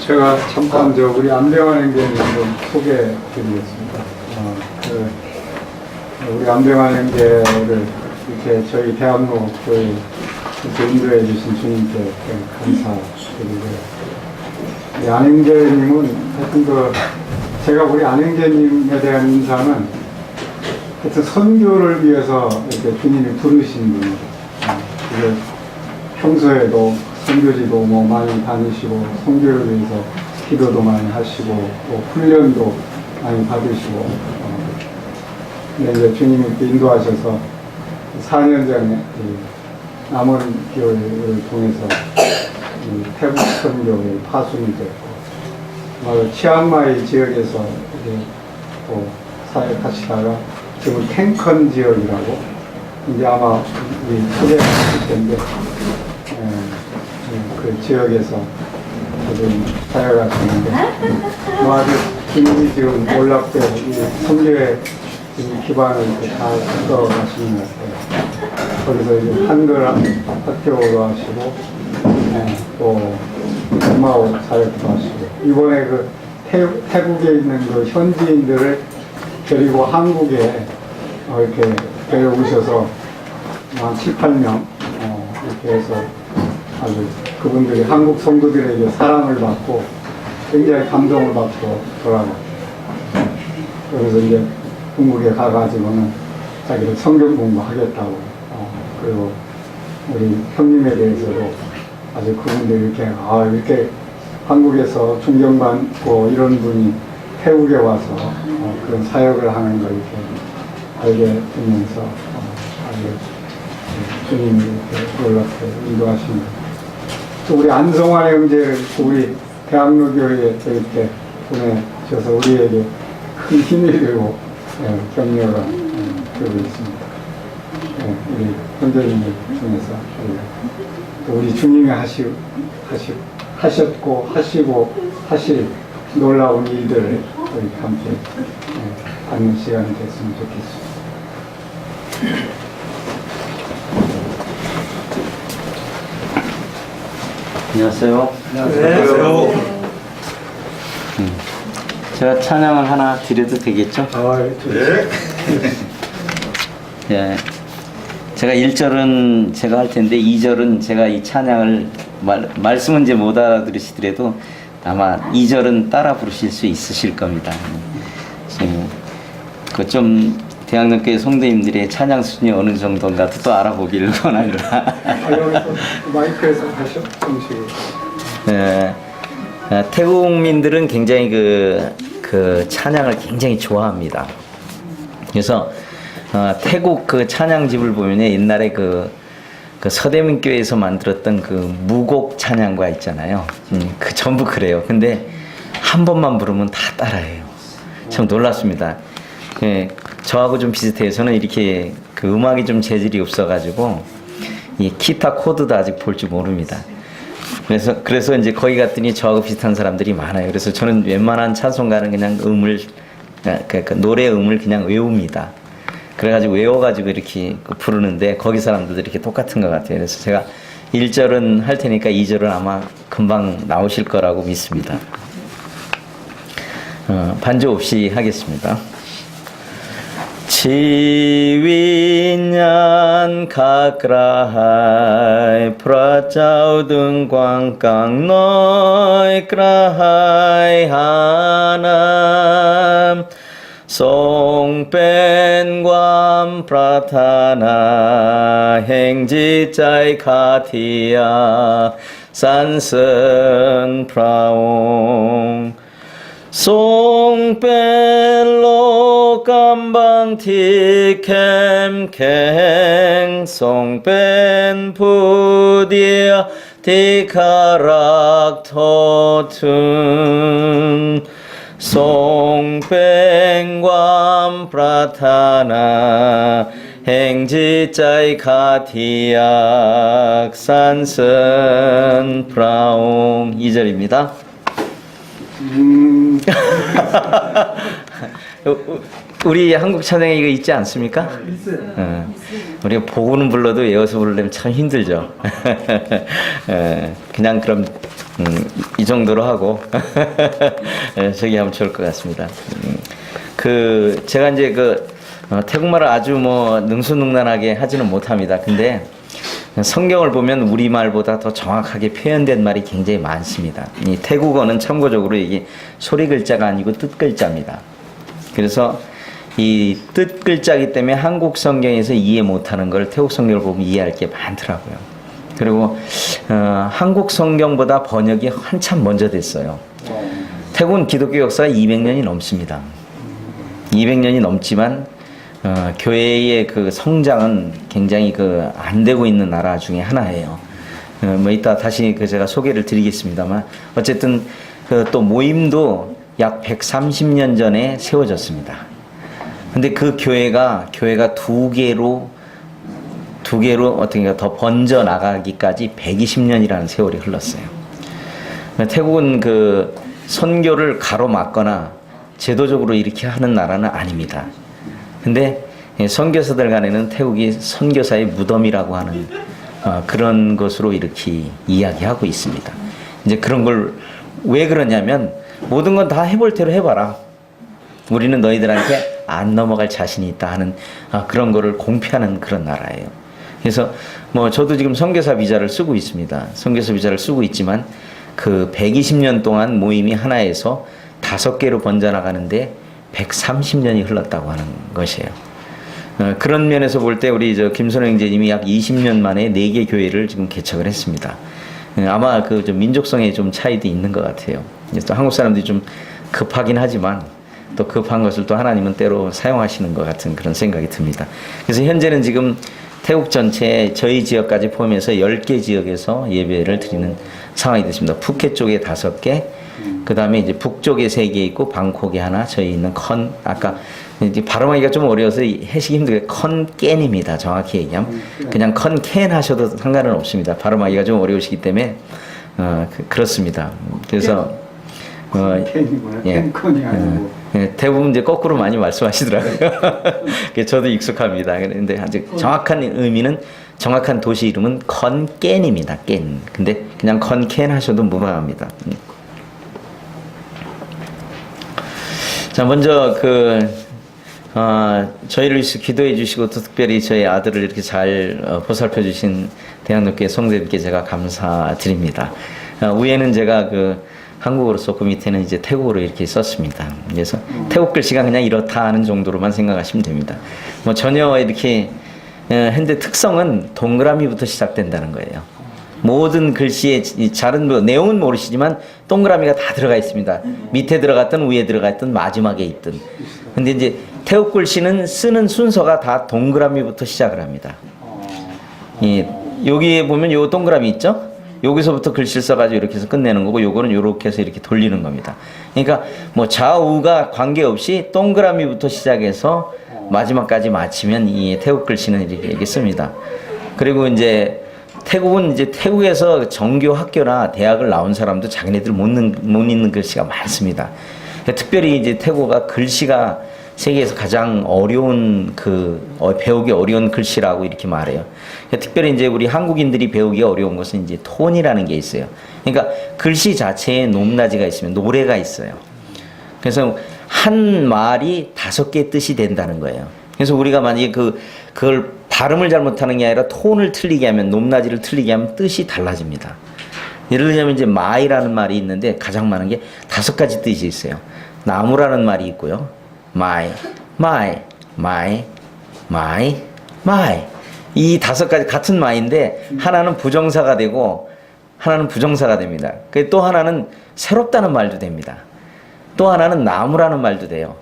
제가 잠깐 우리 안병환 형제님 좀 소개해드리겠습니다. 우리 안병환 형제를 이렇게 저희 대학로 교회 이렇게 인도해 주신 주님께 감사드리고요. 우리 안 형제님은 하여튼 제가 우리 안 형제님에 대한 인사는 하여튼 선교를 위해서 이렇게 주님이 부르신 분입니다. 그래서 평소에도 선교지도 많이 다니시고 선교를 위해서 기도도 많이 하시고 또 훈련도 많이 받으시고 근데 이제 주님이 이렇게 인도하셔서 4년 전에 남원 교회를 통해서 태국 선교에 파송이 됐고 치앙마이 지역에서 이제 또 사역하시다가 지금 탱컨 지역이라고 이제 아마 우리 소개하실 텐데 그 지역에서 지금 사역하시는데 아주 주님이 지금 놀랍게 선교에 기반을 다 써가시는 것 같아요. 거기서 이제 한글 학교도 하시고 또 엄마오 사역도 하시고 이번에 태국에 있는 현지인들을 데리고 한국에 이렇게 데려오셔서 한 7, 8명 이렇게 해서 아주 그분들이 한국 성도들에게 사랑을 받고 굉장히 감동을 받고 돌아가요. 그래서 이제 중국에 가가지고는 자기들 성경 공부하겠다고 그리고 우리 형님에 대해서도 아주 그분들이 이렇게 한국에서 존경받고 이런 분이 태국에 와서 그런 사역을 하는 걸 이렇게 알게 되면서 아주 주님이 이렇게 놀랍게 인도하십니다. 또 우리 안성환 형제를 우리 대학로 교회에 이렇게 보내셔서 우리에게 큰 힘이 되고 격려가 되고 있습니다. 우리 형제님을 통해서 또 우리 주님이 하셨고 하시고 하실 놀라운 일들을 우리 함께 받는 시간이 됐으면 좋겠습니다. 안녕하세요. 안녕하세요. 제가 찬양을 하나 드려도 되겠죠? 네. 예. 제가 1절은 제가 할 텐데 2절은 제가 이 찬양을 말씀은 이제 못 알아들으시더라도 아마 2절은 따라 부르실 수 있으실 겁니다. 그 좀 대학로교회 성도님들의 찬양 수준이 어느 정도인가 또 알아보기를 원합니다. 마이크에서 하셔? 음식을. 네. 태국민들은 굉장히 그 찬양을 굉장히 좋아합니다. 그래서 태국 그 찬양집을 보면 옛날에 그 서대문교회에서 만들었던 그 무곡 찬양가 있잖아요. 그 전부 그래요. 근데 한 번만 부르면 다 따라해요. 참 놀랐습니다. 예, 저하고 좀 비슷해요. 저는 이렇게 그 음악이 좀 재질이 없어가지고 이 기타 코드도 아직 볼 줄 모릅니다. 그래서 이제 거기 갔더니 저하고 비슷한 사람들이 많아요. 그래서 저는 웬만한 찬송가는 그냥 노래 음을 그냥 외웁니다. 그래가지고 외워가지고 이렇게 부르는데 거기 사람들도 이렇게 똑같은 것 같아요. 그래서 제가 1절은 할 테니까 2절은 아마 금방 나오실 거라고 믿습니다. 반주 없이 하겠습니다. Chivinyan khakrai prachau dung quang cang noi krai hanam song pen quam pratana heng ji chai khathia san sơn praong song pen lo cam bang thi kem keng song pen pu dia thi kharak tho tun song pen guam pratana heng ji chai khathiak san sơn praong 2절입니다. 우리 한국 찬양에 이거 있지 않습니까? 있어요. 우리가 보고는 불러도 외워서 부르려면 참 힘들죠. 그냥 그럼 이 정도로 하고 저기 하면 좋을 것 같습니다. 제가 이제 태국말을 아주 뭐 능수능란하게 하지는 못합니다. 근데 성경을 보면 우리말보다 더 정확하게 표현된 말이 굉장히 많습니다. 이 태국어는 참고적으로 이게 소리 글자가 아니고 뜻 글자입니다. 그래서 이 뜻 글자이기 때문에 한국 성경에서 이해 못하는 걸 태국 성경을 보면 이해할 게 많더라고요. 그리고 한국 성경보다 번역이 한참 먼저 됐어요. 태국은 기독교 역사가 200년이 넘습니다. 200년이 넘지만 교회의 그 성장은 굉장히 안 되고 있는 나라 중에 하나예요. 뭐 이따 다시 제가 소개를 드리겠습니다만 어쨌든 또 모임도 약 130년 전에 세워졌습니다. 근데 그 교회가 두 개로 어떻게 더 번져 나가기까지 120년이라는 세월이 흘렀어요. 태국은 선교를 가로막거나 제도적으로 이렇게 하는 나라는 아닙니다. 근데 선교사들 간에는 태국이 선교사의 무덤이라고 하는 그런 것으로 이렇게 이야기하고 있습니다. 이제 그런 걸 왜 그러냐면 모든 건 다 해볼 대로 해봐라. 우리는 너희들한테 안 넘어갈 자신이 있다 하는 그런 거를 공표하는 그런 나라예요. 그래서 뭐 저도 지금 선교사 비자를 쓰고 있습니다. 선교사 비자를 쓰고 있지만 120년 동안 모임이 하나에서 5개로 번져나가는데 130년이 흘렀다고 하는 것이에요. 그런 면에서 볼 때 우리 김선호 형제님이 약 20년 만에 4개 교회를 지금 개척을 했습니다. 아마 좀 민족성의 좀 차이도 있는 것 같아요. 또 한국 사람들이 좀 급하긴 하지만 또 급한 것을 또 하나님은 때로 사용하시는 것 같은 그런 생각이 듭니다. 그래서 현재는 지금 태국 전체 저희 지역까지 포함해서 10개 지역에서 예배를 드리는 상황이 됐습니다. 푸켓 쪽에 5개, 그 다음에 이제 북쪽에 3개 있고 방콕에 하나, 저희 있는 아까 이제 발음하기가 좀 어려워서 해석이 힘들게 컨깬입니다. 정확히 얘기하면 그냥 컨캔 하셔도 상관은 없습니다. 발음하기가 좀 어려우시기 때문에 그렇습니다. 그래서 대부분 이제 거꾸로 많이 말씀하시더라고요. 저도 익숙합니다. 그런데 아주 정확한 의미는 정확한 도시 이름은 컨깬입니다. 깬. 근데 그냥 컨캔 하셔도 무방합니다. 자, 먼저 저희를 위해서 기도해 주시고 또 특별히 저희 아들을 이렇게 잘 보살펴 주신 대학로교회 성도님께 제가 감사드립니다. 위에는 제가 한국어로 썼고 밑에는 이제 태국어로 이렇게 썼습니다. 그래서 태국 글씨가 그냥 이렇다 하는 정도로만 생각하시면 됩니다. 뭐 전혀 이렇게 현재 특성은 동그라미부터 시작된다는 거예요. 모든 글씨의 다른 내용은 모르시지만 동그라미가 다 들어가 있습니다. 밑에 들어갔든 위에 들어갔든 마지막에 있든. 근데 이제 태국 글씨는 쓰는 순서가 다 동그라미부터 시작을 합니다. 여기에 보면 요 동그라미 있죠? 여기서부터 글씨를 써가지고 이렇게 해서 끝내는 거고, 요거는 요렇게 해서 이렇게 돌리는 겁니다. 그러니까 뭐 좌우가 관계없이 동그라미부터 시작해서 마지막까지 마치면 이 태국 글씨는 이렇게 씁니다. 그리고 이제 태국은 이제 태국에서 정교 학교나 대학을 나온 사람도 자기네들 못 읽는 글씨가 많습니다. 특별히 이제 태국어가 글씨가 세계에서 가장 어려운 배우기 어려운 글씨라고 이렇게 말해요. 특별히 이제 우리 한국인들이 배우기 어려운 것은 이제 톤이라는 게 있어요. 그러니까 글씨 자체에 높낮이가 있으면 노래가 있어요. 그래서 한 말이 5개의 뜻이 된다는 거예요. 그래서 우리가 만약에 그걸 발음을 잘못하는 게 아니라 톤을 틀리게 하면, 높낮이를 틀리게 하면 뜻이 달라집니다. 예를 들자면 이제 마이라는 말이 있는데 가장 많은 게 5가지 뜻이 있어요. 나무라는 말이 있고요. 마이. 이 5가지 같은 마인데 하나는 부정사가 되고 하나는 부정사가 됩니다. 또 하나는 새롭다는 말도 됩니다. 또 하나는 나무라는 말도 돼요.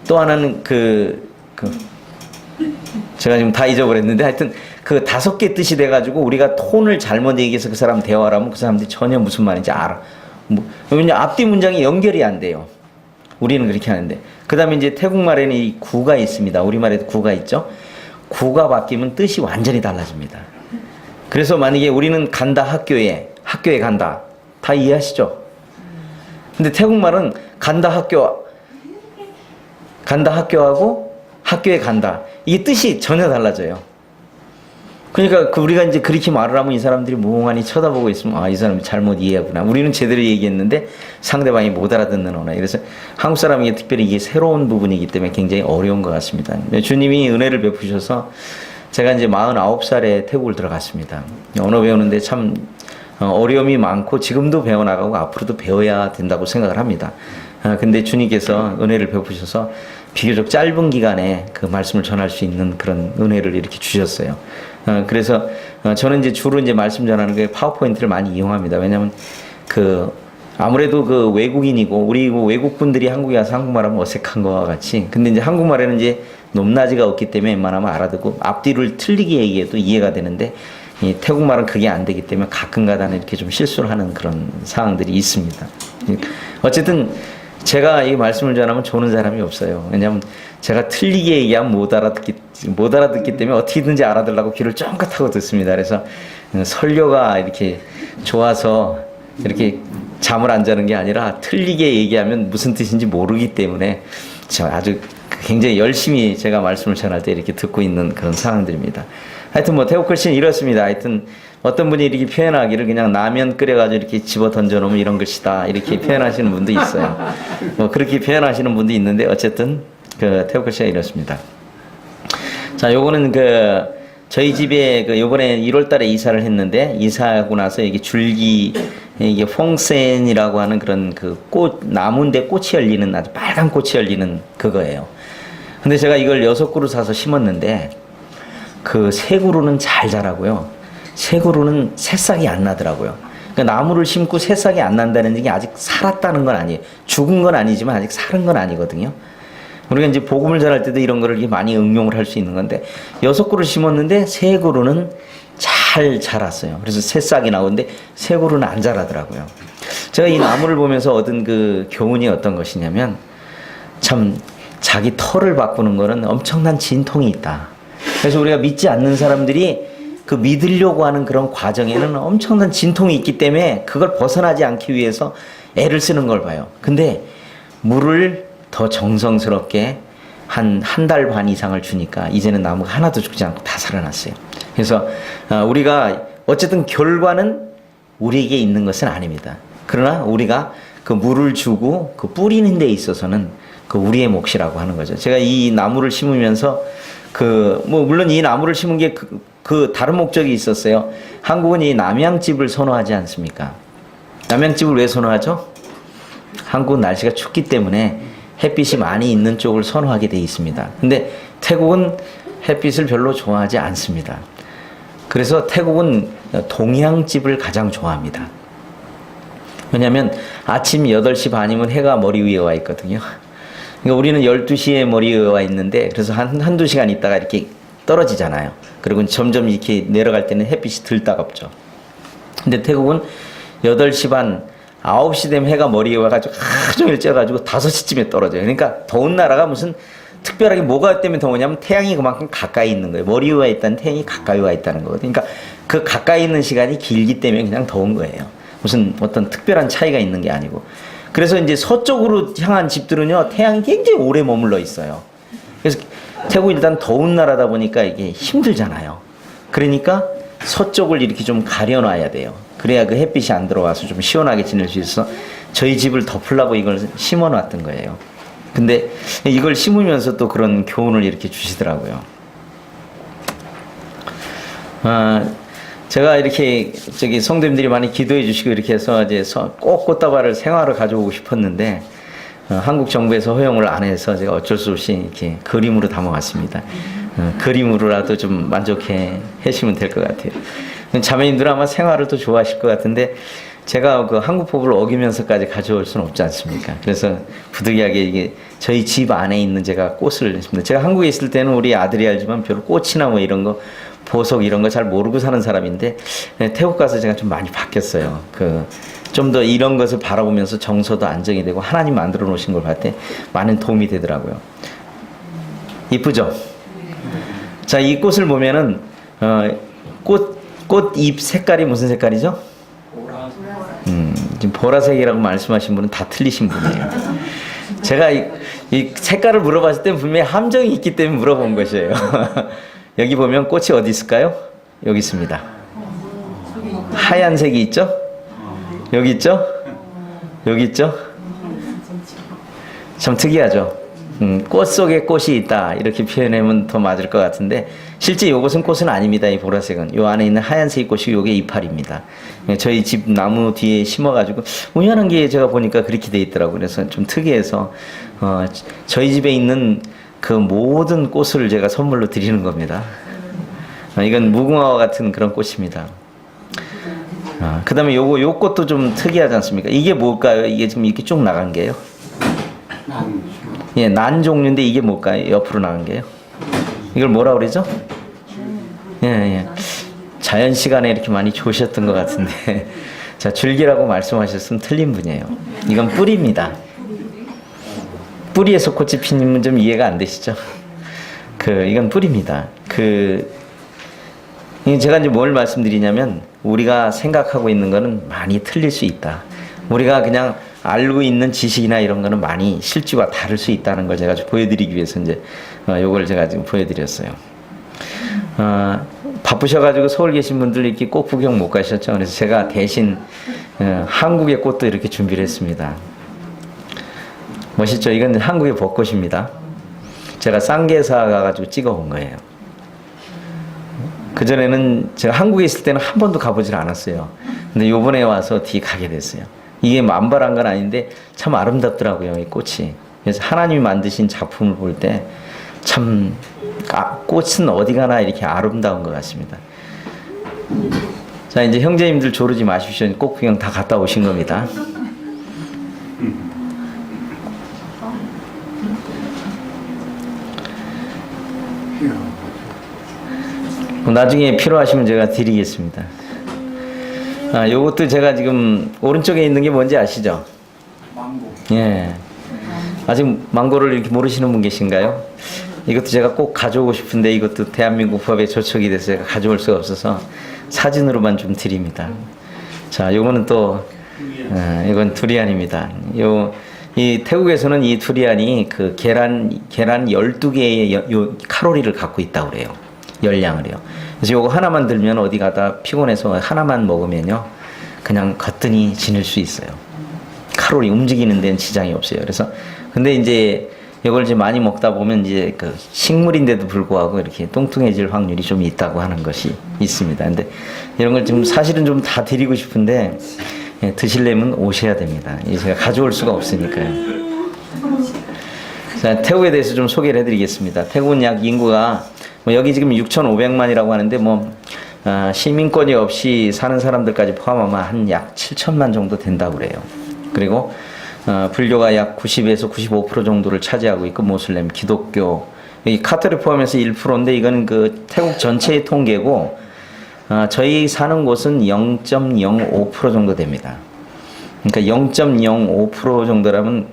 또 하나는 제가 지금 다 잊어버렸는데 하여튼 5개 뜻이 돼가지고 우리가 톤을 잘못 얘기해서 그 사람 대화를 하면 그 사람들이 전혀 무슨 말인지 알아. 왜냐면 앞뒤 문장이 연결이 안 돼요. 우리는 그렇게 하는데. 그 다음에 이제 태국말에는 이 구가 있습니다. 우리말에도 구가 있죠. 구가 바뀌면 뜻이 완전히 달라집니다. 그래서 만약에 우리는 간다 학교에 간다. 다 이해하시죠? 근데 태국말은 간다 학교하고 학교에 간다. 이게 뜻이 전혀 달라져요. 그러니까 우리가 이제 그렇게 말을 하면 이 사람들이 멍하니 쳐다보고 있으면 아, 이 사람이 잘못 이해하구나. 우리는 제대로 얘기했는데 상대방이 못 알아듣는 언어. 그래서 한국 사람에게 특별히 이게 새로운 부분이기 때문에 굉장히 어려운 것 같습니다. 주님이 은혜를 베푸셔서 제가 이제 49살에 태국을 들어갔습니다. 언어 배우는데 참 어려움이 많고 지금도 배워나가고 앞으로도 배워야 된다고 생각을 합니다. 근데 주님께서 은혜를 베푸셔서 비교적 짧은 기간에 그 말씀을 전할 수 있는 그런 은혜를 이렇게 주셨어요. 그래서 저는 이제 주로 이제 말씀 전하는 게 파워포인트를 많이 이용합니다. 왜냐하면 아무래도 그 외국인이고 우리 외국 분들이 한국에 와서 한국말하면 어색한 것과 같이 근데 이제 한국말에는 이제 높낮이가 없기 때문에 웬만하면 알아듣고 앞뒤를 틀리게 얘기해도 이해가 되는데 이 태국말은 그게 안 되기 때문에 가끔가다는 이렇게 좀 실수를 하는 그런 상황들이 있습니다. 어쨌든 제가 이 말씀을 전하면 좋은 사람이 없어요. 왜냐하면 제가 틀리게 얘기하면 못 알아듣기 때문에 어떻게든지 알아들으려고 귀를 쫑긋 하고 듣습니다. 그래서 설교가 이렇게 좋아서 이렇게 잠을 안 자는 게 아니라 틀리게 얘기하면 무슨 뜻인지 모르기 때문에 아주 굉장히 열심히 제가 말씀을 전할 때 이렇게 듣고 있는 그런 상황들입니다. 하여튼 뭐 태국 글씨는 이렇습니다. 하여튼 어떤 분이 이렇게 표현하기를 그냥 라면 끓여가지고 이렇게 집어 던져놓으면 이런 글씨다 이렇게 표현하시는 분도 있어요. 뭐 그렇게 표현하시는 분도 있는데 어쨌든 그 태국 글씨가 이렇습니다. 자, 요거는 저희 집에 요번에 1월달에 이사를 했는데 이사하고 나서 이게 줄기 이게 퐁센이라고 하는 그런 나무인데 꽃이 열리는 아주 빨간 꽃이 열리는 그거예요. 근데 제가 이걸 6그루 사서 심었는데 그 3그루는 잘 자라고요. 3그루는 새싹이 안 나더라고요. 그러니까 나무를 심고 새싹이 안 난다는 게 아직 살았다는 건 아니에요. 죽은 건 아니지만 아직 살은 건 아니거든요. 우리가 이제 복음을 전할 때도 이런 거를 많이 응용을 할 수 있는 건데 6그루 심었는데 3그루는 잘 자랐어요. 그래서 새싹이 나오는데 3그루는 안 자라더라고요. 제가 이 나무를 보면서 얻은 그 교훈이 어떤 것이냐면 참 자기 털을 바꾸는 거는 엄청난 진통이 있다. 그래서 우리가 믿지 않는 사람들이 그 믿으려고 하는 그런 과정에는 엄청난 진통이 있기 때문에 그걸 벗어나지 않기 위해서 애를 쓰는 걸 봐요. 근데 물을 더 정성스럽게 한 달 반 이상을 주니까 이제는 나무가 하나도 죽지 않고 다 살아났어요. 그래서 우리가 어쨌든 결과는 우리에게 있는 것은 아닙니다. 그러나 우리가 그 물을 주고 그 뿌리는 데 있어서는 그 우리의 몫이라고 하는 거죠. 제가 이 나무를 심으면서 물론 이 나무를 심은 게 다른 목적이 있었어요. 한국은 이 남양집을 선호하지 않습니까? 남양집을 왜 선호하죠? 한국은 날씨가 춥기 때문에 햇빛이 많이 있는 쪽을 선호하게 돼 있습니다. 근데 태국은 햇빛을 별로 좋아하지 않습니다. 그래서 태국은 동양집을 가장 좋아합니다. 왜냐하면 아침 8시 반이면 해가 머리 위에 와 있거든요. 그러니까 우리는 12시에 머리 위에 와 있는데 그래서 한두 시간 있다가 이렇게 떨어지잖아요. 그리고 점점 이렇게 내려갈 때는 햇빛이 덜 따갑죠. 근데 태국은 8시 반, 9시 되면 해가 머리에 와가지고 하루 종일 쪄가지고 5시쯤에 떨어져요. 그러니까 더운 나라가 무슨 특별하게 뭐가 때문에 더우냐면 태양이 그만큼 가까이 있는 거예요. 머리에 와 있다는 태양이 가까이 와 있다는 거거든요. 그러니까 그 가까이 있는 시간이 길기 때문에 그냥 더운 거예요. 무슨 어떤 특별한 차이가 있는 게 아니고. 그래서 이제 서쪽으로 향한 집들은요, 태양이 굉장히 오래 머물러 있어요. 그래서 태국이 일단 더운 나라다 보니까 이게 힘들잖아요. 그러니까 서쪽을 이렇게 좀 가려놔야 돼요. 그래야 그 햇빛이 안 들어와서 좀 시원하게 지낼 수 있어서 저희 집을 덮으려고 이걸 심어 놨던 거예요. 근데 이걸 심으면서 또 그런 교훈을 이렇게 주시더라고요. 제가 이렇게 성도님들이 많이 기도해 주시고 이렇게 해서 이제 꼭 꽃다발을 생화로 가져오고 싶었는데 한국 정부에서 허용을 안 해서 제가 어쩔 수 없이 이렇게 그림으로 담아왔습니다. 그림으로라도 좀 만족해 하시면 될 것 같아요. 자매님들 아마 생화를 또 좋아하실 것 같은데 제가 그 한국 법을 어기면서까지 가져올 수는 없지 않습니까? 그래서 부득이하게 이게 저희 집 안에 있는 제가 꽃을 했습니다. 제가 한국에 있을 때는 우리 아들이 알지만 별로 꽃이나 뭐 이런 거 보석 이런 거 잘 모르고 사는 사람인데 태국 가서 제가 좀 많이 바뀌었어요. 좀 더 이런 것을 바라보면서 정서도 안정이 되고 하나님 만들어 놓으신 걸 볼 때 많은 도움이 되더라고요. 이쁘죠? 자, 이 꽃을 보면은 꽃잎 색깔이 무슨 색깔이죠? 지금 보라색이라고 말씀하신 분은 다 틀리신 분이에요. 제가 이 색깔을 물어봤을 때 분명히 함정이 있기 때문에 물어본 것이에요. 여기 보면 꽃이 어디 있을까요? 여기 있습니다. 하얀색이 있죠? 여기 있죠? 여기 있죠? 참 특이하죠? 꽃 속에 꽃이 있다 이렇게 표현하면 더 맞을 것 같은데 실제 이것은 꽃은 아닙니다. 이 보라색은 이 안에 있는 하얀색 꽃이 요게 이파리입니다. 저희 집 나무 뒤에 심어가지고 우연한 게 제가 보니까 그렇게 돼 있더라고요. 그래서 좀 특이해서 저희 집에 있는 그 모든 꽃을 제가 선물로 드리는 겁니다. 이건 무궁화와 같은 그런 꽃입니다. 그 다음에 요 꽃도 좀 특이하지 않습니까? 이게 뭘까요? 이게 지금 이렇게 쭉 나간 게요? 예, 난 종류인데 이게 뭘까요? 옆으로 나간 게요? 이걸 뭐라 그러죠? 예, 예. 자연 시간에 이렇게 많이 좋으셨던 것 같은데 자, 줄기라고 말씀하셨으면 틀린 분이에요. 이건 뿌리입니다. 뿌리에서 꽃이 피는 좀 이해가 안 되시죠? 이건 뿌리입니다. 제가 이제 뭘 말씀드리냐면 우리가 생각하고 있는 거는 많이 틀릴 수 있다. 우리가 그냥 알고 있는 지식이나 이런 거는 많이 실제와 다를 수 있다는 걸 제가 보여드리기 위해서 이제 요걸 제가 지금 보여드렸어요. 바쁘셔가지고 서울 계신 분들 이렇게 꽃 구경 못 가셨죠? 그래서 제가 대신 한국의 꽃도 이렇게 준비를 했습니다. 멋있죠? 이건 한국의 벚꽃입니다. 제가 쌍계사 가가지고 찍어온 거예요. 그전에는 제가 한국에 있을 때는 한 번도 가보질 않았어요. 근데 요번에 와서 뒤 가게 됐어요. 이게 만발한 건 아닌데 참 아름답더라고요, 이 꽃이. 그래서 하나님이 만드신 작품을 볼 때 참 꽃은 어디 가나 이렇게 아름다운 것 같습니다. 자, 이제 형제님들 조르지 마십시오. 꽃 구경 다 갔다 오신 겁니다. 나중에 필요하시면 제가 드리겠습니다. 요것도 제가 지금 오른쪽에 있는 게 뭔지 아시죠? 망고. 예. 아직 망고를 이렇게 모르시는 분 계신가요? 이것도 제가 꼭 가져오고 싶은데 이것도 대한민국 법에 저촉이 돼서 제가 가져올 수가 없어서 사진으로만 좀 드립니다. 자, 요거는 또 이건 두리안입니다. 이 태국에서는 이 두리안이 그 계란 12개의 요 칼로리를 갖고 있다고 그래요. 열량을요. 그래서 요거 하나만 들면 어디 가다 피곤해서 하나만 먹으면요 그냥 거뜬히 지낼 수 있어요. 칼로리 움직이는 데는 지장이 없어요. 그래서 근데 이제 이걸 이제 많이 먹다 보면 이제 그 식물인데도 불구하고 이렇게 뚱뚱해질 확률이 좀 있다고 하는 것이 있습니다. 근데 이런 걸 좀 사실은 좀 다 드리고 싶은데 드시려면 오셔야 됩니다. 제가 가져올 수가 없으니까요. 자, 태국에 대해서 좀 소개를 해드리겠습니다. 태국은 약 인구가 여기 지금 6,500만이라고 하는데 시민권이 없이 사는 사람들까지 포함하면 한 약 7천만 정도 된다고 그래요. 그리고 불교가 약 90에서 95% 정도를 차지하고 있고 모슬렘, 기독교, 여기 카톨릭 포함해서 1%인데 이건 그 태국 전체의 통계고 저희 사는 곳은 0.05% 정도 됩니다. 그러니까 0.05% 정도라면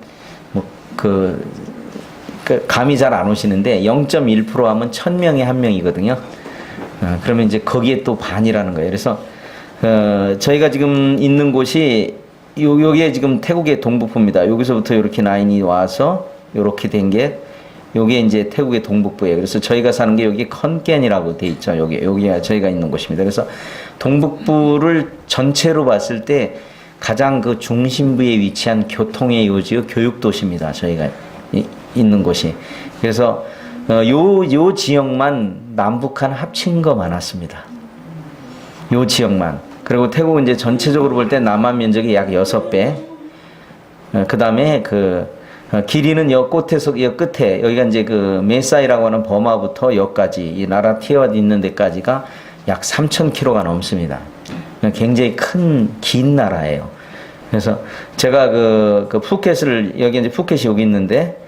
감이 잘 안 오시는데 0.1% 하면 1000명에 1명이거든요. 그러면 이제 거기에 또 반이라는 거예요. 그래서 저희가 지금 있는 곳이 요게 지금 태국의 동북부입니다. 여기서부터 이렇게 라인이 와서 이렇게 된 게 요게 이제 태국의 동북부예요. 그래서 저희가 사는 게 여기 컨깬이라고 돼 있죠. 여기가 저희가 있는 곳입니다. 그래서 동북부를 전체로 봤을 때 가장 그 중심부에 위치한 교통의 요지의 교육 도시입니다. 저희가 있는 곳이. 그래서 요 지역만 남북한 합친 거 많았습니다. 요 지역만. 그리고 태국은 이제 전체적으로 볼 때 남한 면적이 약 6배. 그 다음에 길이는 여 끝에 여기가 이제 그 메사이라고 하는 버마부터 여기까지 이 나라 티어 있는 데까지가 약 3,000km가 넘습니다. 굉장히 긴 나라예요. 그래서 제가 그 푸켓을 여기 이제 푸켓이 여기 있는데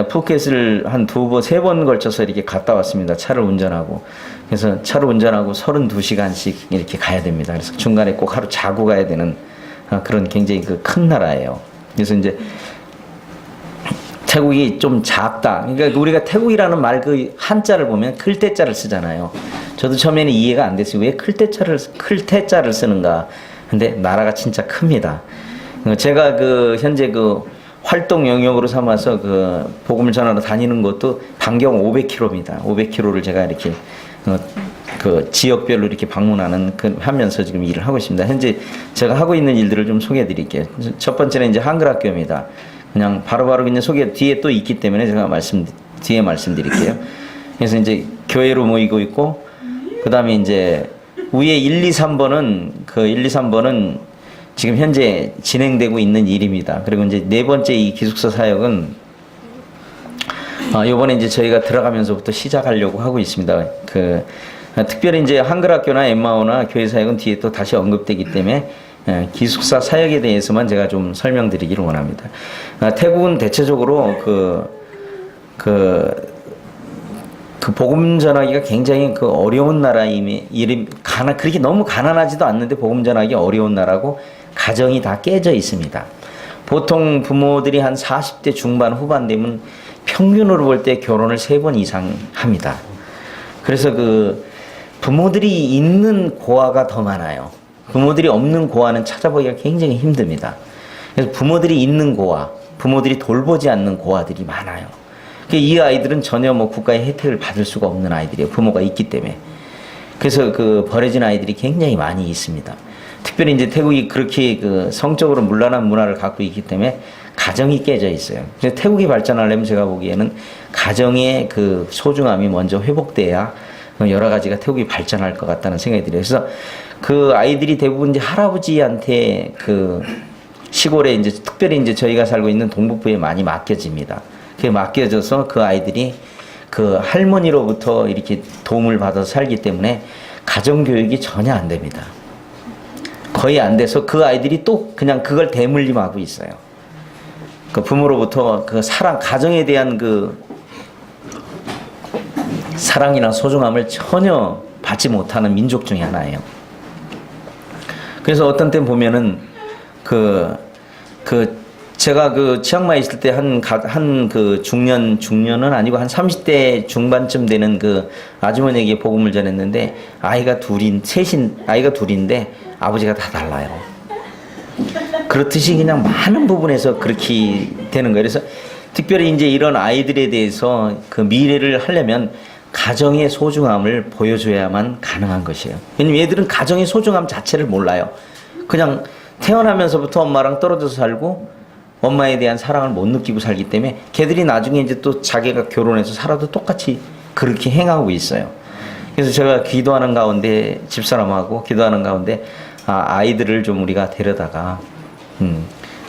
푸켓을 한 2번, 3번 걸쳐서 이렇게 갔다 왔습니다. 차를 운전하고. 그래서 차를 운전하고 32시간씩 이렇게 가야 됩니다. 그래서 중간에 꼭 하루 자고 가야 되는 그런 굉장히 큰 나라예요. 그래서 이제 태국이 좀 작다. 그러니까 우리가 태국이라는 말 한자를 보면 클때자를 쓰잖아요. 저도 처음에는 이해가 안 됐어요. 왜 클때자를 쓰는가. 근데 나라가 진짜 큽니다. 제가 현재 활동 영역으로 삼아서 복음을 전하러 다니는 것도 반경 500km입니다. 500km를 제가 이렇게 그 지역별로 이렇게 방문하는 하면서 지금 일을 하고 있습니다. 현재 제가 하고 있는 일들을 좀 소개해 드릴게요. 첫 번째는 이제 한글학교입니다. 그냥 바로바로 그냥 소개 뒤에 또 있기 때문에 제가 뒤에 말씀드릴게요. 그래서 이제 교회로 모이고 있고, 그 다음에 이제 위에 1, 2, 3번은 그 1, 2, 3번은 지금 현재 진행되고 있는 일입니다. 그리고 이제 네 번째 이 기숙사 사역은 요번에 이제 저희가 들어가면서부터 시작하려고 하고 있습니다. 특별히 이제 한글학교나 엠마오나 교회 사역은 뒤에 또 다시 언급되기 때문에 기숙사 사역에 대해서만 제가 좀 설명드리기를 원합니다. 태국은 대체적으로 그 복음 전하기가 굉장히 어려운 나라임이 그렇게 너무 가난하지도 않는데 복음 전하기 어려운 나라고 가정이 다 깨져 있습니다. 보통 부모들이 한 40대 중반 후반 되면 평균으로 볼 때 결혼을 3번 이상 합니다. 그래서 부모들이 있는 고아가 더 많아요. 부모들이 없는 고아는 찾아보기가 굉장히 힘듭니다. 그래서 부모들이 있는 고아, 부모들이 돌보지 않는 고아들이 많아요. 이 아이들은 전혀 국가의 혜택을 받을 수가 없는 아이들이에요. 부모가 있기 때문에. 그래서 버려진 아이들이 굉장히 많이 있습니다. 특별히 이제 태국이 그렇게 성적으로 문란한 문화를 갖고 있기 때문에 가정이 깨져 있어요. 그래서 태국이 발전하려면 제가 보기에는 가정의 소중함이 먼저 회복돼야 여러 가지가 태국이 발전할 것 같다는 생각이 들어요. 그래서 아이들이 대부분 이제 할아버지한테 시골에 이제 특별히 이제 저희가 살고 있는 동북부에 많이 맡겨집니다. 그게 맡겨져서 아이들이 할머니로부터 이렇게 도움을 받아서 살기 때문에 가정교육이 전혀 안 됩니다. 거의 안 돼서 아이들이 또 그냥 그걸 대물림하고 있어요. 부모로부터 가정에 대한 사랑이나 소중함을 전혀 받지 못하는 민족 중에 하나예요. 그래서 어떤 때 보면은 제가 치앙마이 있을 때 중년은 아니고 한 30대 중반쯤 되는 아주머니에게 복음을 전했는데 아이가 둘인데 아버지가 다 달라요. 그렇듯이 그냥 많은 부분에서 그렇게 되는 거예요. 그래서 특별히 이제 이런 아이들에 대해서 미래를 하려면 가정의 소중함을 보여줘야만 가능한 것이에요. 왜냐면 얘들은 가정의 소중함 자체를 몰라요. 그냥 태어나면서부터 엄마랑 떨어져서 살고 엄마에 대한 사랑을 못 느끼고 살기 때문에 걔들이 나중에 이제 또 자기가 결혼해서 살아도 똑같이 그렇게 행하고 있어요. 그래서 제가 기도하는 가운데 집사람하고 기도하는 가운데 아이들을 좀 우리가 데려다가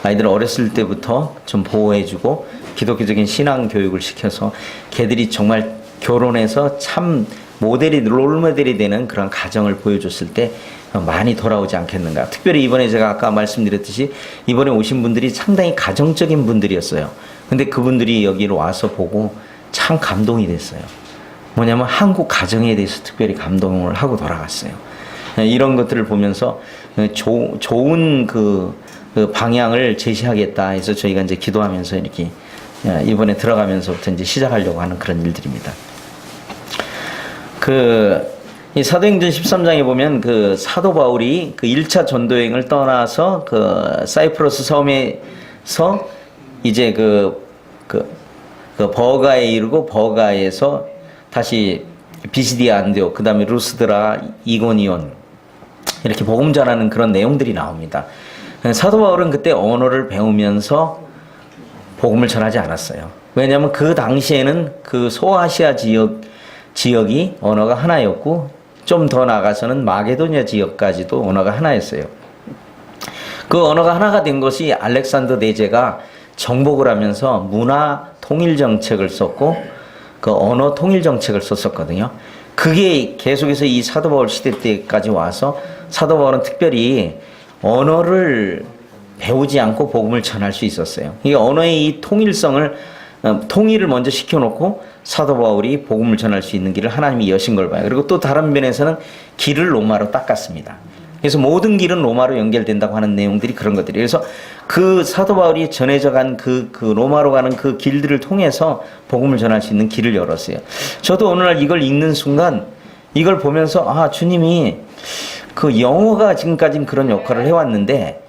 아이들 어렸을 때부터 좀 보호해주고 기독교적인 신앙 교육을 시켜서 걔들이 정말 결혼해서 참 롤모델이 되는 그런 가정을 보여줬을 때 많이 돌아오지 않겠는가. 특별히 이번에 제가 아까 말씀드렸듯이 이번에 오신 분들이 상당히 가정적인 분들이었어요. 근데 그분들이 여기로 와서 보고 참 감동이 됐어요. 뭐냐면 한국 가정에 대해서 특별히 감동을 하고 돌아갔어요. 이런 것들을 보면서 좋은 방향을 제시하겠다 해서 저희가 이제 기도하면서 이렇게 이번에 들어가면서부터 이제 시작하려고 하는 그런 일들입니다. 이 사도행전 13장에 보면 사도 바울이 1차 전도행을 떠나서 사이프러스 섬에서 이제 버가에 이르고 버가에서 다시 비시디아 안디옥, 그 다음에 루스드라, 이고니온 이렇게 복음 전하는 그런 내용들이 나옵니다. 사도 바울은 그때 언어를 배우면서 복음을 전하지 않았어요. 왜냐하면 그 당시에는 소아시아 지역이 언어가 하나였고 좀 더 나가서는 마게도니아 지역까지도 언어가 하나였어요. 그 언어가 하나가 된 것이 알렉산더 대제가 정복을 하면서 문화 통일 정책을 썼고 언어 통일 정책을 썼었거든요. 그게 계속해서 이 사도 바울 시대 때까지 와서 사도 바울은 특별히 언어를 배우지 않고 복음을 전할 수 있었어요. 이 언어의 이 통일을 먼저 시켜놓고 사도 바울이 복음을 전할 수 있는 길을 하나님이 여신 걸 봐요. 그리고 또 다른 면에서는 길을 로마로 닦았습니다. 그래서 모든 길은 로마로 연결된다고 하는 내용들이 그런 것들이. 그래서 사도 바울이 전해져 간 로마로 가는 그 길들을 통해서 복음을 전할 수 있는 길을 열었어요. 저도 오늘날 이걸 읽는 순간 이걸 보면서 주님이 영어가 지금까지는 그런 역할을 해왔는데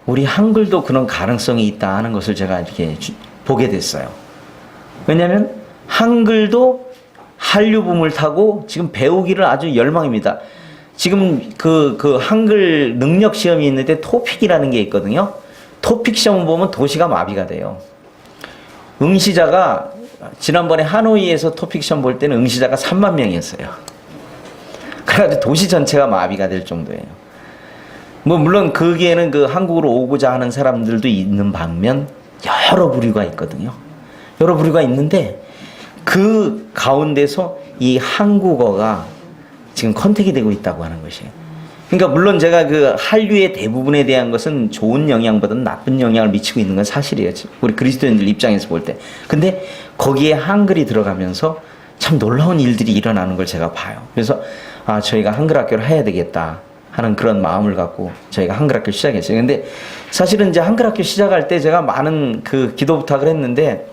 우리 한글도 그런 가능성이 있다 하는 것을 제가 이렇게 보게 됐어요. 왜냐하면 한글도 한류 붐을 타고 지금 배우기를 아주 열망입니다. 지금 그 한글 능력 시험이 있는데 토픽이라는 게 있거든요. 토픽 시험 보면 도시가 마비가 돼요. 응시자가 지난번에 하노이에서 토픽 시험 볼 때는 응시자가 3만 명이었어요. 그래가지고 도시 전체가 마비가 될 정도예요. 뭐 물론 거기에는 그 한국으로 오고자 하는 사람들도 있는 반면 여러 부류가 있거든요. 여러 부류가 있는데 그 가운데서 이 한국어가 지금 컨택이 되고 있다고 하는 것이에요. 그러니까 물론 제가 그 한류의 대부분에 대한 것은 좋은 영향보다는 나쁜 영향을 미치고 있는 건 사실이에요. 우리 그리스도인들 입장에서 볼 때. 근데 거기에 한글이 들어가면서 참 놀라운 일들이 일어나는 걸 제가 봐요. 그래서 저희가 한글 학교를 해야 되겠다 하는 그런 마음을 갖고 저희가 한글 학교를 시작했어요. 근데 사실은 이제 한글 학교 시작할 때 제가 많은 그 기도 부탁을 했는데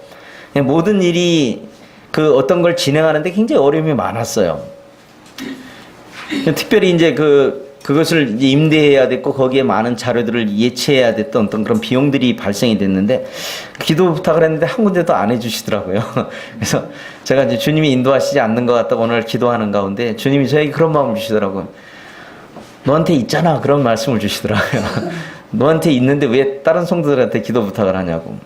모든 일이 그 어떤 걸 진행하는데 굉장히 어려움이 많았어요. 특별히 이제 그것을 이제 임대해야 됐고 거기에 많은 자료들을 예치해야 됐던 어떤 그런 비용들이 발생이 됐는데 기도 부탁을 했는데 한 군데도 안 해주시더라고요. 그래서 제가 이제 주님이 인도하시지 않는 것 같다고 오늘 기도하는 가운데 주님이 저에게 그런 마음을 주시더라고요. 너한테 있잖아, 그런 말씀을 주시더라고요. 너한테 있는데 왜 다른 성도들한테 기도 부탁을 하냐고.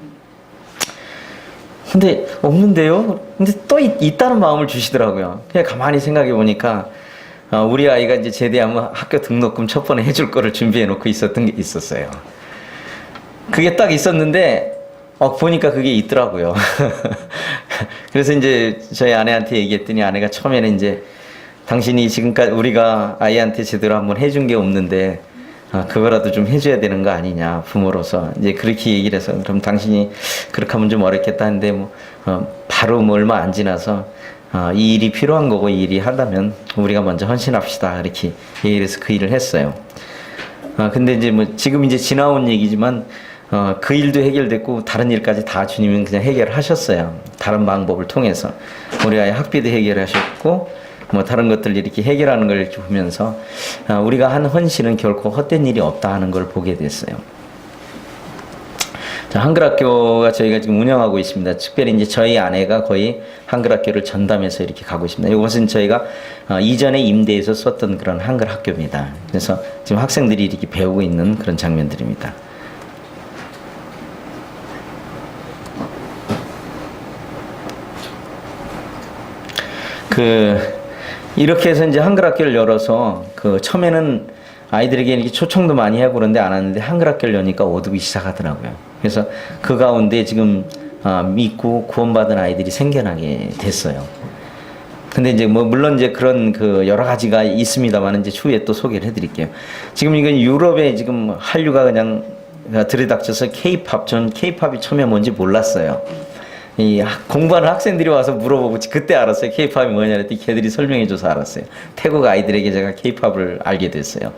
근데 없는데요? 근데 또 있다는 마음을 주시더라고요. 그냥 가만히 생각해 보니까 우리 아이가 이제 제대하면 학교 등록금 첫 번에 해줄 거를 준비해 놓고 있었던 게 있었어요. 그게 딱 있었는데 보니까 그게 있더라고요. 그래서 이제 저희 아내한테 얘기했더니 아내가 처음에는 이제 당신이 지금까지 우리가 아이한테 제대로 한번 해준 게 없는데 그거라도 좀 해줘야 되는 거 아니냐, 부모로서. 이제 그렇게 얘기를 해서 그럼 당신이 그렇게 하면 좀 어렵겠다 했는데 바로 얼마 안 지나서 이 일이 필요한 거고 이 일이 하려면 우리가 먼저 헌신합시다, 이렇게 얘기를 해서 그 일을 했어요. 근데 이제 지금 이제 지나온 얘기지만 그 일도 해결됐고 다른 일까지 다 주님은 그냥 해결하셨어요. 다른 방법을 통해서 우리 아이 학비도 해결하셨고 다른 것들 이렇게 해결하는 걸 이렇게 보면서 우리가 한 헌신은 결코 헛된 일이 없다 하는 걸 보게 됐어요. 자, 한글학교가 저희가 지금 운영하고 있습니다. 특별히 이제 저희 아내가 거의 한글학교를 전담해서 이렇게 가고 있습니다. 이것은 저희가 이전에 임대해서 썼던 그런 한글학교입니다. 그래서 지금 학생들이 이렇게 배우고 있는 그런 장면들입니다. 이렇게 해서 이제 한글학교를 열어서 처음에는 아이들에게 이렇게 초청도 많이 하고 그런데 안 하는데 한글학교를 여니까 오두기 시작하더라고요. 그래서 그 가운데 지금 믿고 구원받은 아이들이 생겨나게 됐어요. 근데 이제 물론 이제 그런 여러 가지가 있습니다만 이제 추후에 또 소개를 해드릴게요. 지금 이건 유럽에 지금 한류가 그냥 들이닥쳐서 K-팝, 전 K-팝이 처음에 뭔지 몰랐어요. 이 공부하는 학생들이 와서 물어보고 그때 알았어요. K-팝이 뭐냐 했더니 걔들이 설명해줘서 알았어요. 태국 아이들에게 제가 K-팝을 알게 됐어요.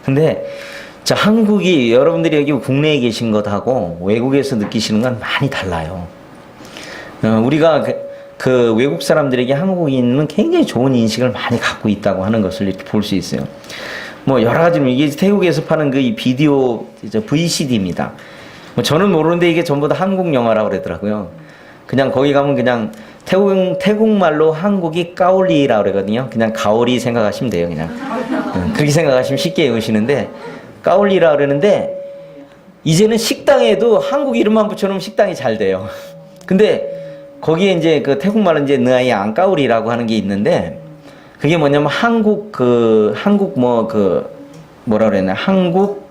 근데 자, 한국이 여러분들이 여기 국내에 계신 것하고 외국에서 느끼시는 건 많이 달라요. 우리가 그 외국 사람들에게 한국인은 굉장히 좋은 인식을 많이 갖고 있다고 하는 것을 이렇게 볼 수 있어요. 여러 가지 이게 태국에서 파는 이 비디오 VCD입니다. 저는 모르는데 이게 전부 다 한국 영화라고 그러더라고요. 그냥 거기 가면 그냥 태국말로 한국이 까올리라고 그러거든요. 그냥 가오리 생각하시면 돼요. 그냥 그렇게 생각하시면 쉽게 외우시는데 까올리라고 그러는데 이제는 식당에도 한국 이름만 붙여놓으면 식당이 잘 돼요. 근데 거기에 이제 태국말로 이제 느아이 앙까올리라고 하는 게 있는데 그게 뭐냐면 한국 뭐라 그랬나, 한국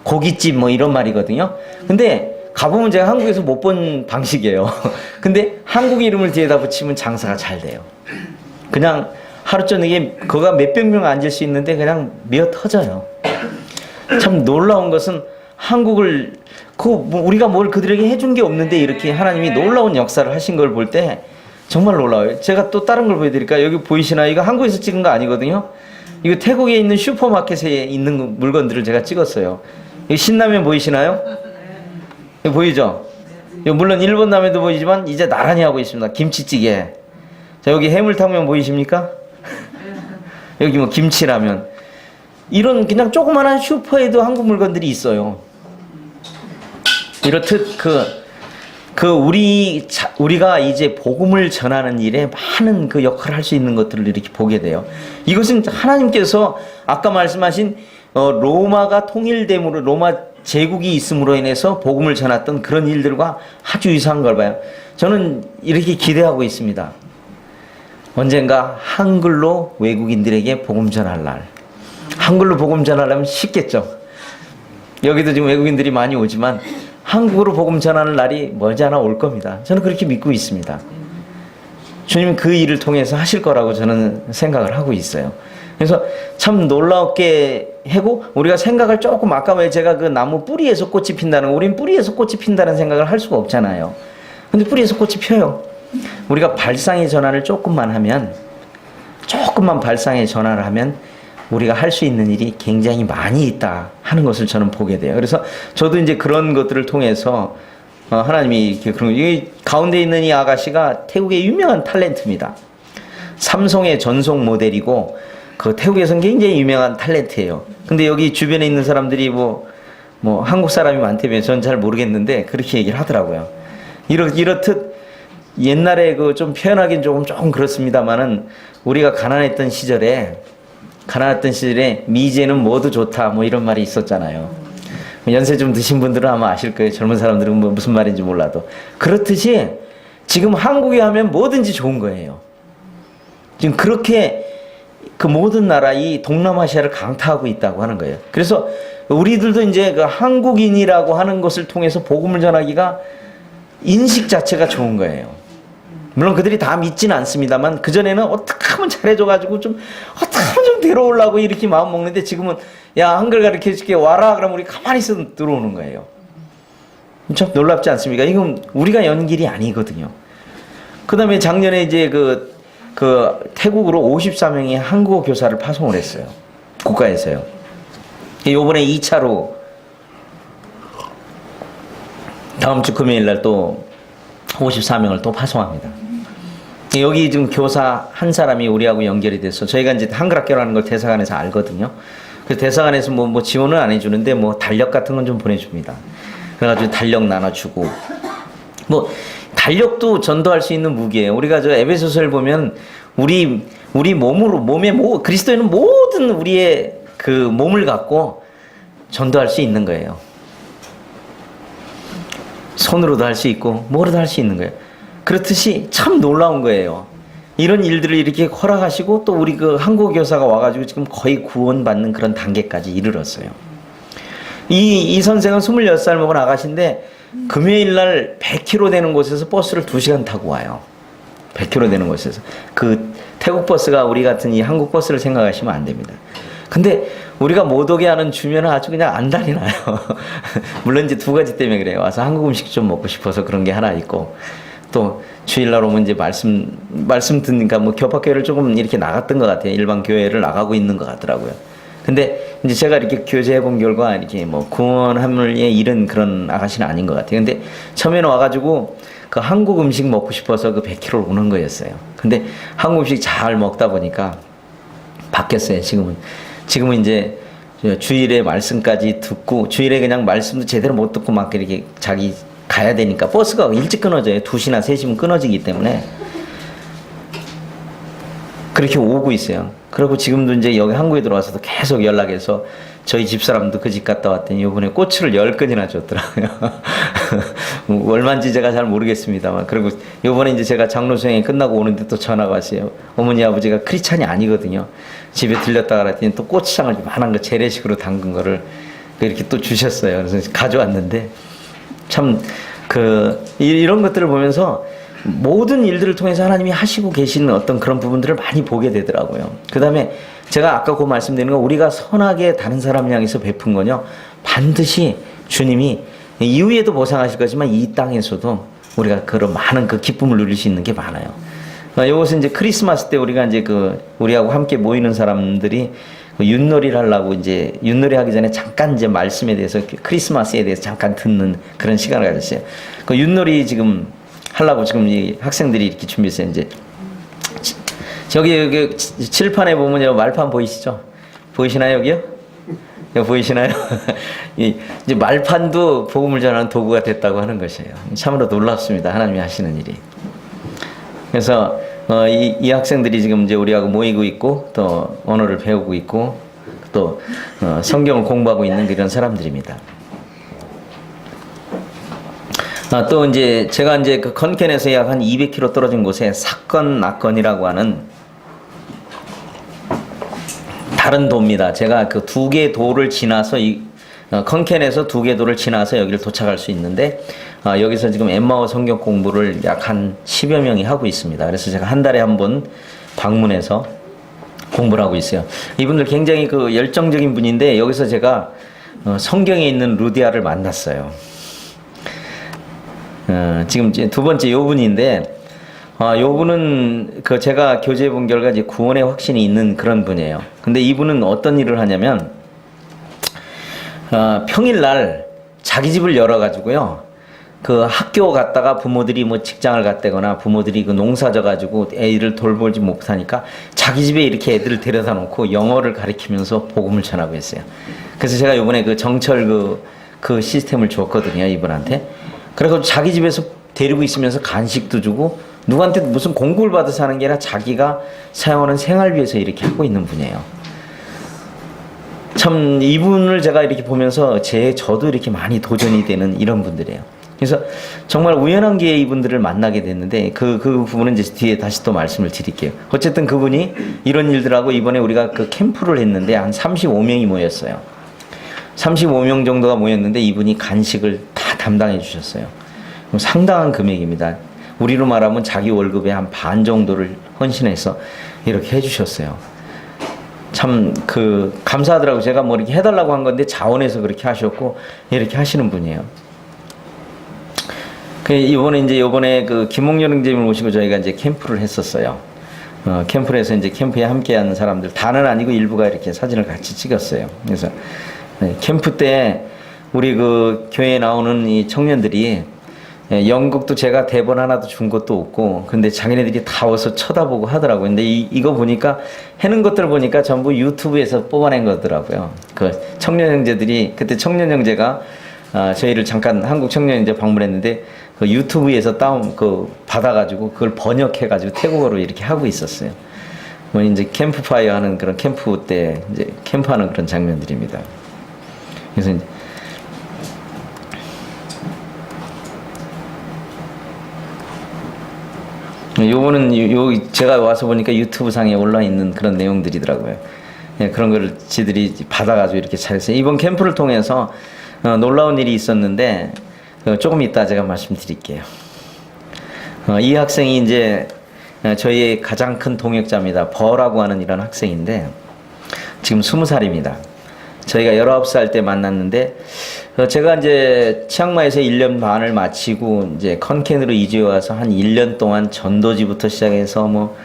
고깃집 이런 말이거든요. 근데 가보면 제가 한국에서 못 본 방식이에요. 근데 한국 이름을 뒤에다 붙이면 장사가 잘 돼요. 그냥 하루 저녁에 거가 몇백 명 앉을 수 있는데 그냥 미어 터져요. 참 놀라운 것은 한국을 우리가 뭘 그들에게 해준 게 없는데 이렇게 하나님이 놀라운 역사를 하신 걸 볼 때 정말 놀라워요. 제가 또 다른 걸 보여드릴까요? 여기 보이시나요? 이거 한국에서 찍은 거 아니거든요. 이거 태국에 있는 슈퍼마켓에 있는 물건들을 제가 찍었어요. 이거 신라면 보이시나요? 이거 보이죠? 이거 물론 일본 라면도 보이지만 이제 나란히 하고 있습니다. 김치찌개. 자, 여기 해물탕면 보이십니까? 여기 김치라면. 이런 그냥 조그만한 슈퍼에도 한국 물건들이 있어요. 이렇듯 우리가 이제 복음을 전하는 일에 많은 그 역할을 할 수 있는 것들을 이렇게 보게 돼요. 이것은 하나님께서 아까 말씀하신 로마가 통일됨으로 로마 제국이 있음으로 인해서 복음을 전했던 그런 일들과 아주 유사한 걸 봐요. 저는 이렇게 기대하고 있습니다. 언젠가 한글로 외국인들에게 복음 전할 날. 한글로 복음 전하려면 쉽겠죠. 여기도 지금 외국인들이 많이 오지만 한국어로 복음 전하는 날이 머지않아 올 겁니다. 저는 그렇게 믿고 있습니다. 주님은 그 일을 통해서 하실 거라고 저는 생각을 하고 있어요. 그래서 참 놀랍게 하고, 우리가 생각을 조금, 아까 왜 제가 그 나무 뿌리에서 꽃이 핀다는 거, 우린 뿌리에서 꽃이 핀다는 생각을 할 수가 없잖아요. 근데 뿌리에서 꽃이 펴요. 우리가 발상의 전환을 조금만 하면, 조금만 발상의 전환을 하면 우리가 할 수 있는 일이 굉장히 많이 있다 하는 것을 저는 보게 돼요. 그래서 저도 이제 그런 것들을 통해서 하나님이 이렇게 그런, 이 가운데 있는 이 아가씨가 태국의 유명한 탤런트입니다. 삼성의 전속 모델이고, 그 태국에서는 굉장히 유명한 탤런트예요. 근데 여기 주변에 있는 사람들이 뭐 한국 사람이 많다면 저는 잘 모르겠는데 그렇게 얘기를 하더라고요. 이렇듯 옛날에 그 좀 표현하기는 조금 그렇습니다만은, 우리가 가난했던 시절에 미제는 모두 좋다 뭐 이런 말이 있었잖아요. 연세 좀 드신 분들은 아마 아실 거예요. 젊은 사람들은 뭐 무슨 말인지 몰라도. 그렇듯이 지금 한국에 하면 뭐든지 좋은 거예요. 지금 그렇게 그 모든 나라, 이 동남아시아를 강타하고 있다고 하는 거예요. 그래서 우리들도 이제 그 한국인이라고 하는 것을 통해서 복음을 전하기가 인식 자체가 좋은 거예요. 물론 그들이 다 믿지는 않습니다만, 그전에는 어떻게 하면 잘해줘가지고 어떻게 하면 좀 데려오려고 이렇게 마음 먹는데, 지금은 야, 한글 가르쳐 줄게, 와라. 그러면 우리 가만히 있어도 들어오는 거예요. 참 놀랍지 않습니까? 이건 우리가 연 길이 아니거든요. 그 다음에 작년에 이제 그 태국으로 54명의 한국어 교사를 파송을 했어요. 국가에서요. 요번에 2차로 다음 주 금요일 날 또 54명을 또 파송합니다. 여기 지금 교사 한 사람이 우리하고 연결이 돼서, 저희가 이제 한글 학교라는 걸 대사관에서 알거든요. 그래서 대사관에서 뭐 지원은 안 해주는데 뭐 달력 같은 건 좀 보내줍니다. 그래가지고 달력 나눠주고, 뭐 달력도 전도할 수 있는 무기예요. 우리가 저 에베소서를 보면 우리 몸에 그리스도인은 모든 우리의 그 몸을 갖고 전도할 수 있는 거예요. 손으로도 할 수 있고 뭐로도 할 수 있는 거예요. 그렇듯이 참 놀라운 거예요. 이런 일들을 이렇게 허락하시고, 또 우리 그 한국 교사가 와가지고 지금 거의 구원받는 그런 단계까지 이르렀어요. 이 선생은 26살 먹은 아가씨인데, 금요일 날 100km 되는 곳에서 버스를 2시간 타고 와요. 100km 되는 곳에서. 그 태국 버스가 우리 같은 이 한국 버스를 생각하시면 안 됩니다. 근데 우리가 못 오게 하는 주면은 아주 그냥 안달이 나요. 물론 이제 2가지 때문에 그래요. 와서 한국 음식 좀 먹고 싶어서 그런 게 하나 있고, 또 주일날 오면 이제 말씀 듣니까 뭐 교파교회를 조금 이렇게 나갔던 것 같아요. 일반 교회를 나가고 있는 것 같더라고요. 근데 이제 제가 이렇게 교제해 본 결과 이렇게 뭐 구원함을 잃은 그런 아가씨는 아닌 것 같아요. 근데 처음에는 와가지고 그 한국 음식 먹고 싶어서 그 100km를 오는 거였어요. 근데 한국 음식 잘 먹다 보니까 바뀌었어요. 지금은 이제 주일에 말씀까지 듣고, 주일에 그냥 말씀도 제대로 못 듣고 막 이렇게 자기 가야 되니까 버스가 일찍 끊어져요. 2시나 3시면 끊어지기 때문에 그렇게 오고 있어요. 그리고 지금도 이제 여기 한국에 들어와서도 계속 연락해서, 저희 집사람도 그 집 갔다 왔더니 요번에 꼬치를 10건이나 줬더라고요. 얼마인지 제가 잘 모르겠습니다만. 그리고 요번에 이제 제가 장로 수행이 끝나고 오는데 또 전화가 왔어요. 어머니 아버지가 크리스찬이 아니거든요. 집에 들렸다가 그랬더니 또 고추장을 많은 거 재래식으로 담근 거를 이렇게 또 주셨어요. 그래서 가져왔는데, 참 이런 것들을 보면서 모든 일들을 통해서 하나님이 하시고 계시는 어떤 그런 부분들을 많이 보게 되더라고요. 그 다음에 제가 아까 그 말씀드린 거, 우리가 선하게 다른 사람을 향해서 베푼 거요, 반드시 주님이 이후에도 보상하실 거지만 이 땅에서도 우리가 그런 많은 그 기쁨을 누릴 수 있는 게 많아요. 이것은 이제 크리스마스 때 우리가 이제 우리하고 함께 모이는 사람들이 윷놀이를 하려고, 이제 윷놀이 하기 전에 잠깐 이제 말씀에 대해서, 크리스마스에 대해서 잠깐 듣는 그런 시간을 가졌어요. 그 윷놀이 지금 하려고 지금 이 학생들이 이렇게 준비했어요. 이제 여기 칠판에 보면 말판 보이시죠? 보이시나요, 여기요? 이거 보이시나요? 이제 말판도 복음을 전하는 도구가 됐다고 하는 것이에요. 참으로 놀랍습니다. 하나님이 하시는 일이. 그래서 이 학생들이 지금 이제 우리하고 모이고 있고 또 언어를 배우고 있고 또 성경을 공부하고 있는 이런 사람들입니다. 또 이제 제가 이제 그 컨켄에서 약 한 200km 떨어진 곳에 사건 낙건이라고 하는 다른 도입니다. 제가 그 두 개 도를 지나서 컨켄에서 두 개 도를 지나서 여기를 도착할 수 있는데 여기서 지금 엠마오 성경 공부를 약 한 10여 명이 하고 있습니다. 그래서 제가 한 달에 한 번 방문해서 공부를 하고 있어요. 이분들 굉장히 그 열정적인 분인데 여기서 제가 성경에 있는 루디아를 만났어요. 지금 이제 두 번째 요 분인데 요 분은 그 제가 교제해 본 결과 이제 구원의 확신이 있는 그런 분이에요. 근데 이분은 어떤 일을 하냐면 평일날 자기 집을 열어가지고요. 그 학교 갔다가 부모들이 뭐 직장을 갔다거나 부모들이 그 농사 져가지고 애를 돌보지 못하니까 자기 집에 이렇게 애들을 데려다 놓고 영어를 가르치면서 복음을 전하고 있어요. 그래서 제가 요번에 그 정철 그 시스템을 줬거든요, 이분한테. 그래서 자기 집에서 데리고 있으면서 간식도 주고 누구한테 무슨 공부를 받아서 하는 게 아니라 자기가 사용하는 생활비에서 이렇게 하고 있는 분이에요. 참 이분을 제가 이렇게 보면서 저도 이렇게 많이 도전이 되는 이런 분들이에요. 그래서 정말 우연한 기회에 이분들을 만나게 됐는데 그 부분은 이제 뒤에 다시 또 말씀을 드릴게요. 어쨌든 그분이 이런 일들하고 이번에 우리가 그 캠프를 했는데 한 35명이 모였어요. 35명 정도가 모였는데 이분이 간식을 다 담당해 주셨어요. 상당한 금액입니다. 우리로 말하면 자기 월급의 한 반 정도를 헌신해서 이렇게 해주셨어요. 참 감사하더라고요. 제가 뭐 이렇게 해달라고 한 건데 자원해서 그렇게 하셨고 이렇게 하시는 분이에요. 이번에 그 김홍렬 형제님을 모시고 저희가 이제 캠프를 했었어요. 캠프를 해서 이제 캠프에 함께하는 사람들 다는 아니고 일부가 이렇게 사진을 같이 찍었어요. 그래서 캠프 때 우리 그 교회에 나오는 이 청년들이 연극도 제가 대본 하나도 준 것도 없고 근데 자기네들이 다 와서 쳐다보고 하더라고요. 근데 이거 보니까 해는 것들 보니까 전부 유튜브에서 뽑아낸 거더라고요. 그 청년 형제들이 그때 청년 형제가 저희를 잠깐 한국 청년 형제 방문했는데 그 유튜브에서 받아가지고 그걸 번역해가지고 태국어로 이렇게 하고 있었어요. 뭐 이제 캠프파이어 하는 그런 캠프 때 이제 캠프하는 그런 장면들입니다. 그래서 이제 요거는 제가 와서 보니까 유튜브 상에 올라 있는 그런 내용들이더라고요. 예, 그런 걸 지들이 받아가지고 이렇게 잘했어요. 이번 캠프를 통해서 놀라운 일이 있었는데 조금 이따 제가 말씀드릴게요. 이 학생이 이제 저희의 가장 큰 동역자입니다. 버라고 하는 이런 학생인데 지금 20살입니다. 저희가 19살 때 만났는데 제가 이제 치앙마이에서 1년 반을 마치고 이제 컨켄으로 이주해 와서 한 1년 동안 전도지부터 시작해서 뭐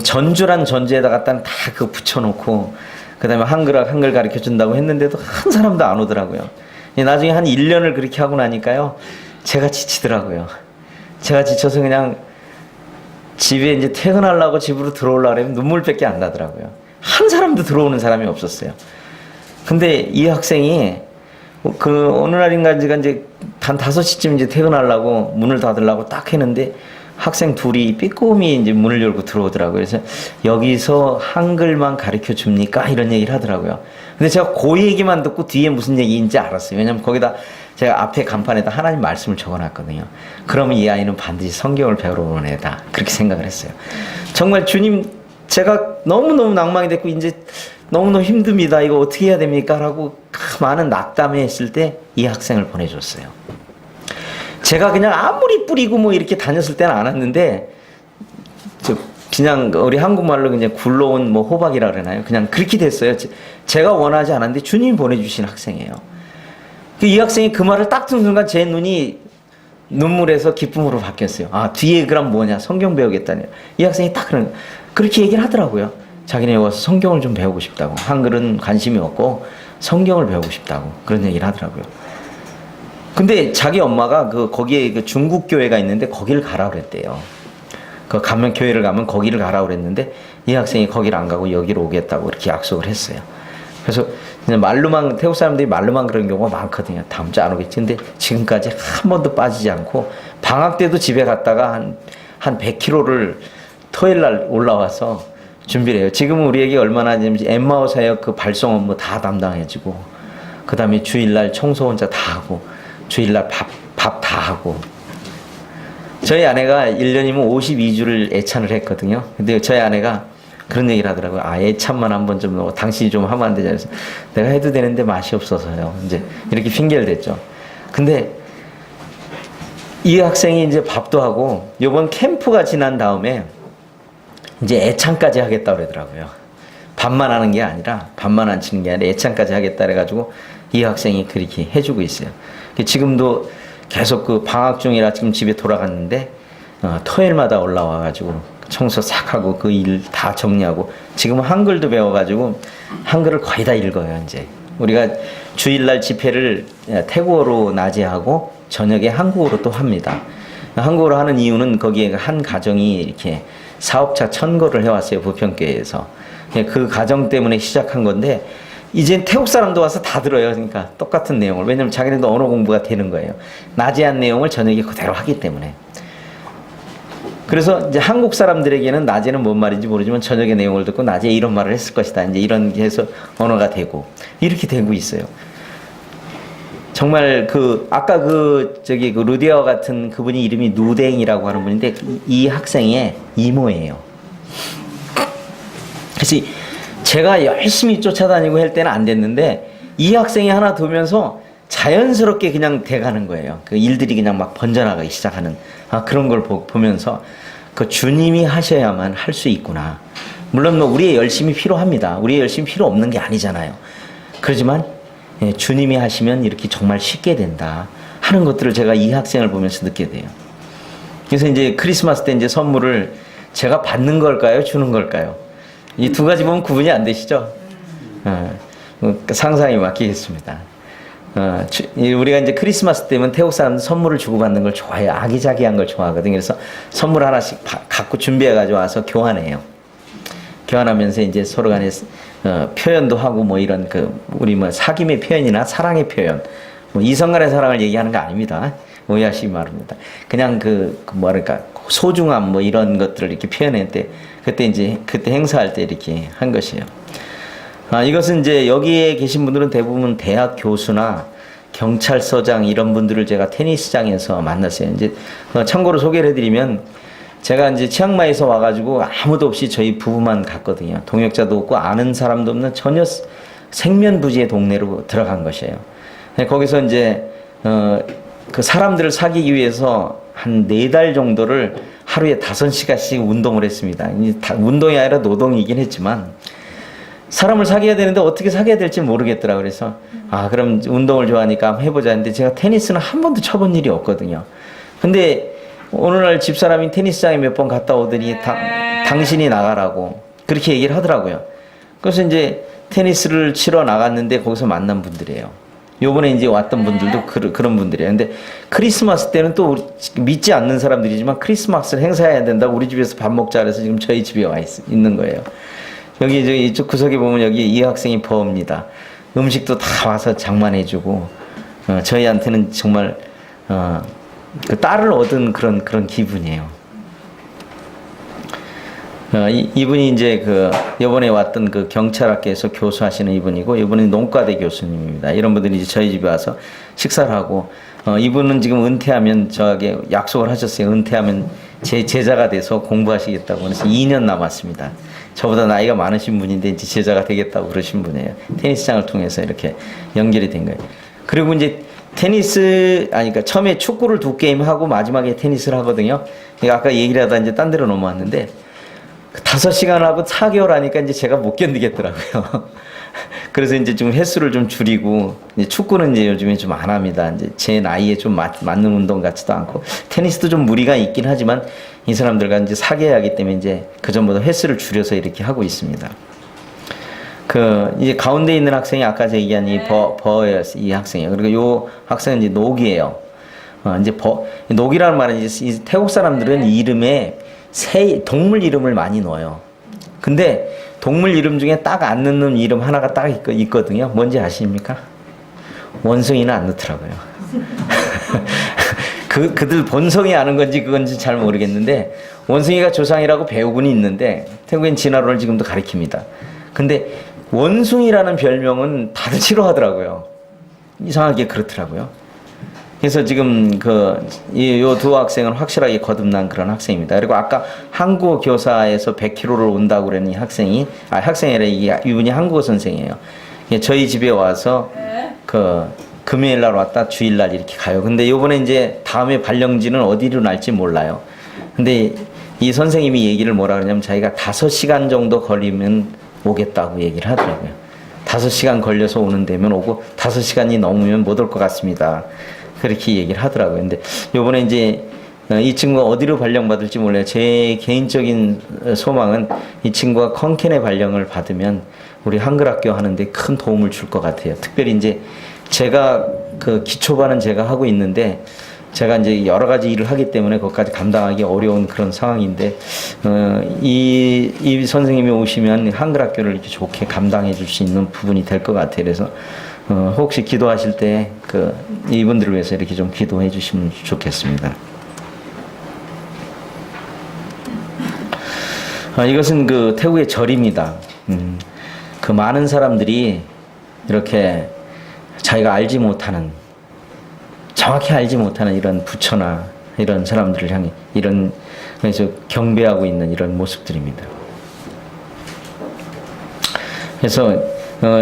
전주란 전주에다가 다 붙여놓고 그다음에 한글 가르쳐 준다고 했는데도 한 사람도 안 오더라고요. 나중에 한 1년을 그렇게 하고 나니까요 제가 지치더라고요. 제가 지쳐서 그냥 집에 이제 퇴근하려고 집으로 들어오려고 하면 눈물밖에 안 나더라고요. 한 사람도 들어오는 사람이 없었어요. 근데 이 학생이 어느 날인가 이제 한 5시쯤 이제 퇴근하려고 문을 닫으려고 딱 했는데 학생 둘이 빼꼼히 이제 문을 열고 들어오더라고요. 그래서 여기서 한글만 가르쳐 줍니까? 이런 얘기를 하더라고요. 근데 제가 그 얘기만 듣고 뒤에 무슨 얘기인지 알았어요. 왜냐면 거기다 제가 앞에 간판에다 하나님 말씀을 적어놨거든요. 그러면 이 아이는 반드시 성경을 배우러 오는 애다. 그렇게 생각을 했어요. 정말 주님 제가 너무너무 낭망이 됐고 이제 너무너무 힘듭니다. 이거 어떻게 해야 됩니까? 라고 많은 낙담해 했을 때 이 학생을 보내줬어요. 제가 그냥 아무리 뿌리고 뭐 이렇게 다녔을 때는 안 왔는데 그냥 우리 한국말로 그냥 굴러온 뭐 호박이라 그러나요? 그냥 그렇게 됐어요. 제가 원하지 않았는데 주님이 보내주신 학생이에요. 이 학생이 그 말을 딱 듣는 순간 제 눈이 눈물에서 기쁨으로 바뀌었어요. 아, 뒤에 그럼 뭐냐? 성경 배우겠다니. 이 학생이 딱 그렇게 얘기를 하더라고요. 자기네 와서 성경을 좀 배우고 싶다고. 한글은 관심이 없고 성경을 배우고 싶다고. 그런 얘기를 하더라고요. 근데 자기 엄마가 거기에 중국 교회가 있는데 거기를 가라 그랬대요. 교회를 가면 거기를 가라 그랬는데 이 학생이 거기를 안 가고 여기로 오겠다고 이렇게 약속을 했어요. 그래서 그냥 말로만, 태국 사람들이 말로만 그런 경우가 많거든요. 다음 주 안 오겠지. 근데 지금까지 한 번도 빠지지 않고 방학 때도 집에 갔다가 한 100km를 토요일 날 올라와서 준비를 해요. 지금은 우리에게 얼마나 하냐면 엠마오 사역 그 발송 업무 다 담당해주고, 그 다음에 주일날 청소 혼자 다 하고, 주일날 밥 다 하고. 저희 아내가 1년이면 52주를 애찬을 했거든요. 근데 저희 아내가 그런 얘기를 하더라고요. 아, 애찬만 한번 좀 넣어. 당신이 좀 하면 안 되냐. 그래서 내가 해도 되는데 맛이 없어서요. 이제 이렇게 핑계를 댔죠. 근데 이 학생이 이제 밥도 하고, 요번 캠프가 지난 다음에 이제 애창까지 하겠다 그러더라고요. 밥만 하는 게 아니라, 밥만 안 치는 게 아니라 애창까지 하겠다 그래가지고 이 학생이 그렇게 해주고 있어요. 지금도 계속 그 방학 중이라 지금 집에 돌아갔는데, 토요일마다 올라와가지고 청소 싹 하고 그 일 다 정리하고, 지금은 한글도 배워가지고 한글을 거의 다 읽어요. 이제 우리가 주일날 집회를 태국어로 낮에 하고 저녁에 한국어로 또 합니다. 한국어로 하는 이유는 거기에 한 가정이 이렇게 사업차 천거를 해왔어요. 부평교회에서. 그 가정 때문에 시작한 건데, 이제 태국 사람도 와서 다 들어요. 그러니까 똑같은 내용을. 왜냐면 자기네도 언어 공부가 되는 거예요. 낮에 한 내용을 저녁에 그대로 하기 때문에. 그래서 이제 한국 사람들에게는 낮에는 뭔 말인지 모르지만 저녁에 내용을 듣고 낮에 이런 말을 했을 것이다. 이제 이런 게 해서 언어가 되고, 이렇게 되고 있어요. 정말 아까 그 루디아와 같은 그분이 이름이 누댕이라고 하는 분인데, 이 학생의 이모예요. 그래서 제가 열심히 쫓아다니고 할 때는 안 됐는데, 이 학생이 하나 두면서 자연스럽게 그냥 돼가는 거예요. 그 일들이 그냥 막 번져나가기 시작하는, 그런 걸 보면서 그 주님이 하셔야만 할 수 있구나. 물론 뭐 우리의 열심이 필요합니다. 우리의 열심이 필요 없는 게 아니잖아요. 그렇지만 주님이 하시면 이렇게 정말 쉽게 된다 하는 것들을 제가 이 학생을 보면서 느끼게 돼요. 그래서 이제 크리스마스 때 이제 선물을 제가 받는 걸까요? 주는 걸까요? 이 두 가지 보면 구분이 안 되시죠? 상상에 맡기겠습니다. 우리가 이제 크리스마스 때면 태국 사람들 선물을 주고받는 걸 좋아해요. 아기자기한 걸 좋아하거든요. 그래서 선물 하나씩 갖고 준비해가지고 와서 교환해요. 교환하면서 이제 서로 간에 표현도 하고, 뭐 이런 우리 뭐 사귐의 표현이나 사랑의 표현, 뭐 이성 간의 사랑을 얘기하는 거 아닙니다. 오해하시기 바랍니다. 그냥 뭐랄까, 소중함 뭐 이런 것들을 이렇게 표현할 때, 그때 행사할 때 이렇게 한 것이에요. 이것은 이제 여기에 계신 분들은 대부분 대학 교수나 경찰서장 이런 분들을 제가 테니스장에서 만났어요. 이제 참고로 소개를 해드리면, 제가 이제 치앙마이에서 와가지고 아무도 없이 저희 부부만 갔거든요. 동역자도 없고 아는 사람도 없는 전혀 생면부지의 동네로 들어간 것이에요. 거기서 이제 그 사람들을 사귀기 위해서 한 4달 정도를 하루에 5시간씩 운동을 했습니다. 운동이 아니라 노동이긴 했지만, 사람을 사귀어야 되는데 어떻게 사귀어야 될지 모르겠더라고요. 그래서 그럼 운동을 좋아하니까 한번 해보자 했는데, 제가 테니스는 한 번도 쳐본 일이 없거든요. 근데 어느 날 집사람이 테니스장에 몇 번 갔다 오더니 당신이 나가라고 그렇게 얘기를 하더라고요. 그래서 이제 테니스를 치러 나갔는데 거기서 만난 분들이에요. 요번에 이제 왔던 분들도 그런 분들이에요. 근데 크리스마스 때는 또 믿지 않는 사람들이지만 크리스마스를 행사해야 된다고 우리 집에서 밥 먹자 그래서 지금 저희 집에 와 있는 거예요. 여기 이쪽 구석에 보면 여기 이 학생이 버입니다. 음식도 다 와서 장만해주고, 저희한테는 정말 그 딸을 얻은 그런 기분이에요. 이분이 이제 이번에 왔던 그 경찰학교에서 교수하시는 이분이고, 이분이 농과대 교수님입니다. 이런 분들이 이제 저희 집에 와서 식사를 하고, 이분은 지금 은퇴하면 저에게 약속을 하셨어요. 은퇴하면 제 제자가 돼서 공부하시겠다고. 그래서 2년 남았습니다. 저보다 나이가 많으신 분인데 이제 제자가 되겠다고 그러신 분이에요. 테니스장을 통해서 이렇게 연결이 된 거예요. 그리고 이제 그러니까 처음에 축구를 2게임 하고 마지막에 테니스를 하거든요. 아까 얘기를 하다 이제 딴 데로 넘어왔는데, 5시간 하고 4개월 하니까 이제 제가 못 견디겠더라고요. 그래서 이제 좀 횟수를 좀 줄이고, 이제 축구는 이제 요즘에 좀 안 합니다. 이제 제 나이에 좀 맞는 운동 같지도 않고, 테니스도 좀 무리가 있긴 하지만 이 사람들과 이제 사귀어야 하기 때문에 이제 그전보다 횟수를 줄여서 이렇게 하고 있습니다. 이제 가운데 있는 학생이 아까 제가 얘기한 이 학생이에요. 그리고 요 학생은 이제 녹이에요. 이제 녹이라는 말은 태국 사람들은 이름에 동물 이름을 많이 넣어요. 근데 동물 이름 중에 딱 안 넣는 이름 하나가 딱 있거든요. 뭔지 아십니까? 원숭이는 안 넣더라고요. 그들 본성이 아는 건지 그건지 잘 모르겠는데 원숭이가 조상이라고 배우군이 있는데 태국엔 진화론을 지금도 가리킵니다. 근데 원숭이라는 별명은 다들 싫어하더라고요. 이상하게 그렇더라고요. 그래서 지금 요 두 학생은 확실하게 거듭난 그런 학생입니다. 그리고 아까 한국어 교사에서 100km를 온다고 그러는 이 학생이 학생이 아니라 이분이 한국어 선생이에요. 저희 집에 와서 금요일 날 왔다 주일 날 이렇게 가요. 근데 요번에 이제 다음에 발령지는 어디로 날지 몰라요. 근데 이 선생님이 얘기를 뭐라 그러냐면 자기가 5시간 정도 걸리면 오겠다고 얘기를 하더라고요. 5시간 걸려서 오는 데면 오고 5시간이 넘으면 못 올 것 같습니다. 그렇게 얘기를 하더라고요. 근데 요번에 이제 이 친구가 어디로 발령받을지 몰라요. 제 개인적인 소망은 이 친구가 컨켄의 발령을 받으면 우리 한글학교 하는데 큰 도움을 줄 것 같아요. 특별히 이제 제가 기초반은 제가 하고 있는데 제가 이제 여러 가지 일을 하기 때문에 그것까지 감당하기 어려운 그런 상황인데 이 선생님이 오시면 한글학교를 이렇게 좋게 감당해 줄 수 있는 부분이 될 것 같아요. 그래서 혹시 기도하실 때 이분들을 위해서 이렇게 좀 기도해 주시면 좋겠습니다. 이것은 태국의 절입니다. 많은 사람들이 이렇게 자기가 알지 못하는, 정확히 알지 못하는 이런 부처나 이런 사람들을 향해 그래서 경배하고 있는 이런 모습들입니다. 그래서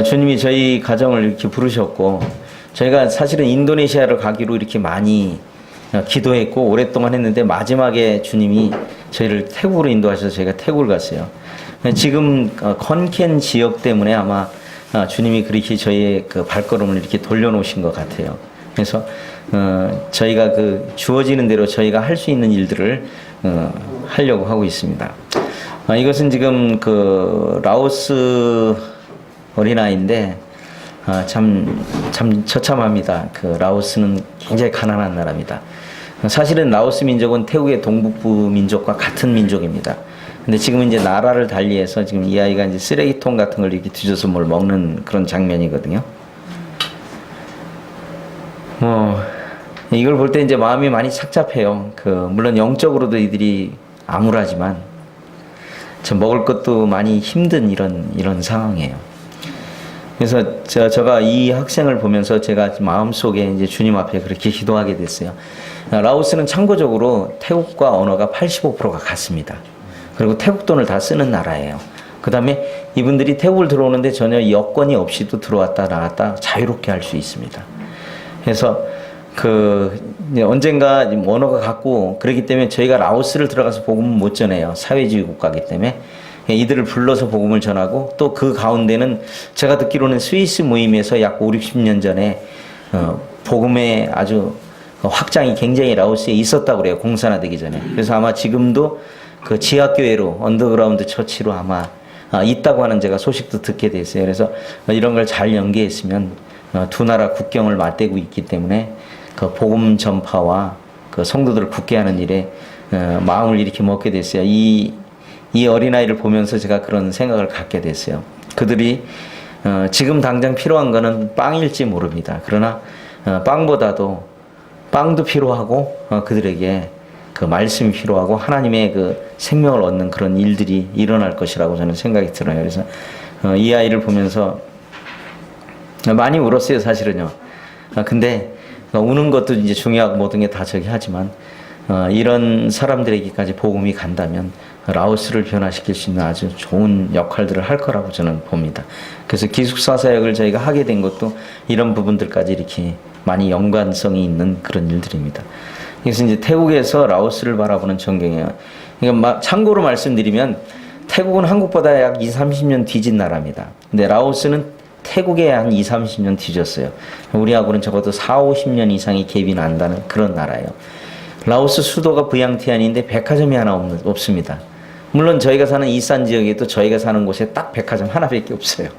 주님이 저희 가정을 이렇게 부르셨고, 저희가 사실은 인도네시아를 가기로 이렇게 많이 기도했고 오랫동안 했는데 마지막에 주님이 저희를 태국으로 인도하셔서 저희가 태국을 갔어요. 지금 컨켄 지역 때문에 아마 주님이 그렇게 저희의 발걸음을 이렇게 돌려놓으신 것 같아요. 그래서 저희가 주어지는 대로 저희가 할 수 있는 일들을 하려고 하고 있습니다. 이것은 지금 라오스 어린아이인데 참 처참합니다. 라오스는 굉장히 가난한 나라입니다. 사실은 라오스 민족은 태국의 동북부 민족과 같은 민족입니다. 근데 지금 이제 나라를 달리해서 지금 이 아이가 이제 쓰레기통 같은 걸 이렇게 뒤져서 뭘 먹는 그런 장면이거든요. 이걸 볼 때 이제 마음이 많이 착잡해요. 물론 영적으로도 이들이 암울하지만 참 먹을 것도 많이 힘든 이런 상황이에요. 그래서 제가 이 학생을 보면서 제가 마음속에 이제 주님 앞에 그렇게 기도하게 됐어요. 라오스는 참고적으로 태국과 언어가 85%가 같습니다. 그리고 태국 돈을 다 쓰는 나라예요. 그 다음에 이분들이 태국을 들어오는데 전혀 여건이 없이도 들어왔다 나갔다 자유롭게 할 수 있습니다. 그래서 언젠가 언어가 같고 그렇기 때문에 저희가 라오스를 들어가서 복음을 못 전해요. 사회주의 국가이기 때문에. 이들을 불러서 복음을 전하고 또 그 가운데는 제가 듣기로는 스위스 모임에서 약 5, 60년 전에 복음의 아주 확장이 굉장히 라오스에 있었다고 그래요. 공산화되기 전에. 그래서 아마 지금도 지하교회로 언더그라운드 처치로 아마 있다고 하는 제가 소식도 듣게 됐어요. 그래서 이런 걸 잘 연계했으면 두 나라 국경을 맞대고 있기 때문에 복음 전파와 성도들을 굳게 하는 일에 마음을 이렇게 먹게 됐어요. 이 어린아이를 보면서 제가 그런 생각을 갖게 됐어요. 그들이 지금 당장 필요한 거는 빵일지 모릅니다. 그러나 빵도 필요하고 그들에게 말씀이 필요하고 하나님의 생명을 얻는 그런 일들이 일어날 것이라고 저는 생각이 들어요. 그래서 이 아이를 보면서 많이 울었어요, 사실은요. 근데 우는 것도 이제 중요하고 모든 게 다 하지만 이런 사람들에게까지 복음이 간다면 라오스를 변화시킬 수 있는 아주 좋은 역할들을 할 거라고 저는 봅니다. 그래서 기숙사 사역을 저희가 하게 된 것도 이런 부분들까지 이렇게 많이 연관성이 있는 그런 일들입니다. 그래서 이제 태국에서 라오스를 바라보는 전경이에요. 그러니까 참고로 말씀드리면 태국은 한국보다 약 20, 30년 뒤진 나라입니다. 근데 라오스는 태국에 한 20, 30년 뒤졌어요. 우리하고는 적어도 4, 50년 이상의 갭이 난다는 그런 나라예요. 라오스 수도가 부양티안인데 백화점이 하나 없습니다. 물론 저희가 사는 이산 지역에도 저희가 사는 곳에 딱 백화점 하나밖에 없어요.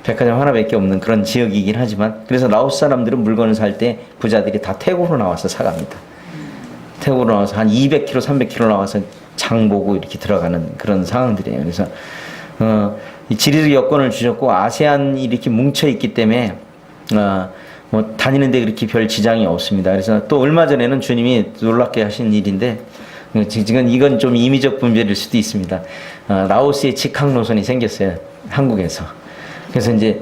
백화점 하나밖에 없는 그런 지역이긴 하지만 그래서 라오스 사람들은 물건을 살 때 부자들이 다 태국으로 나와서 사갑니다. 태국으로 나와서 한 200km, 300km 나와서 장 보고 이렇게 들어가는 그런 상황들이에요. 그래서 이 지리적 여건을 주셨고 아세안이 이렇게 뭉쳐 있기 때문에 뭐 다니는데 그렇게 별 지장이 없습니다. 그래서 또 얼마 전에는 주님이 놀랍게 하신 일인데 지금 이건 좀 임의적 분별일 수도 있습니다. 라오스의 직항 노선이 생겼어요. 한국에서. 그래서 이제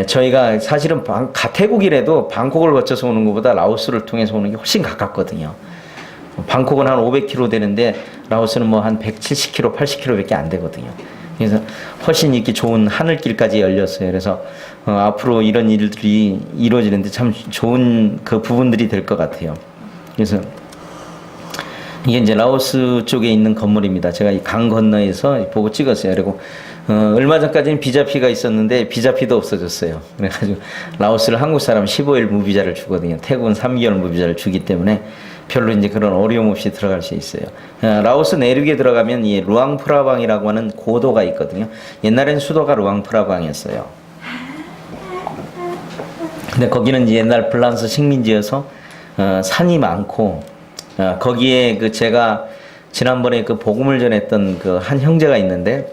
저희가 사실은 태국이라도 방콕을 거쳐서 오는 것보다 라오스를 통해서 오는 게 훨씬 가깝거든요. 방콕은 한 500km 되는데 라오스는 뭐 한 170km, 80km밖에 안 되거든요. 그래서 훨씬 이렇게 좋은 하늘길까지 열렸어요. 그래서 앞으로 이런 일들이 이루어지는데 참 좋은 그 부분들이 될 것 같아요. 그래서 이게 이제 라오스 쪽에 있는 건물입니다. 제가 이 강 건너에서 보고 찍었어요. 그리고 얼마 전까지는 비자피가 있었는데 비자피도 없어졌어요. 그래가지고 라오스를 한국 사람 15일 무비자를 주거든요. 태국은 3개월 무비자를 주기 때문에 별로 이제 그런 어려움 없이 들어갈 수 있어요. 라오스 내륙에 들어가면 이 루앙프라방이라고 하는 고도가 있거든요. 옛날엔 수도가 루앙프라방이었어요. 근데 거기는 이제 옛날 프랑스 식민지여서 산이 많고 거기에 그 제가 지난번에 그 복음을 전했던 그 한 형제가 있는데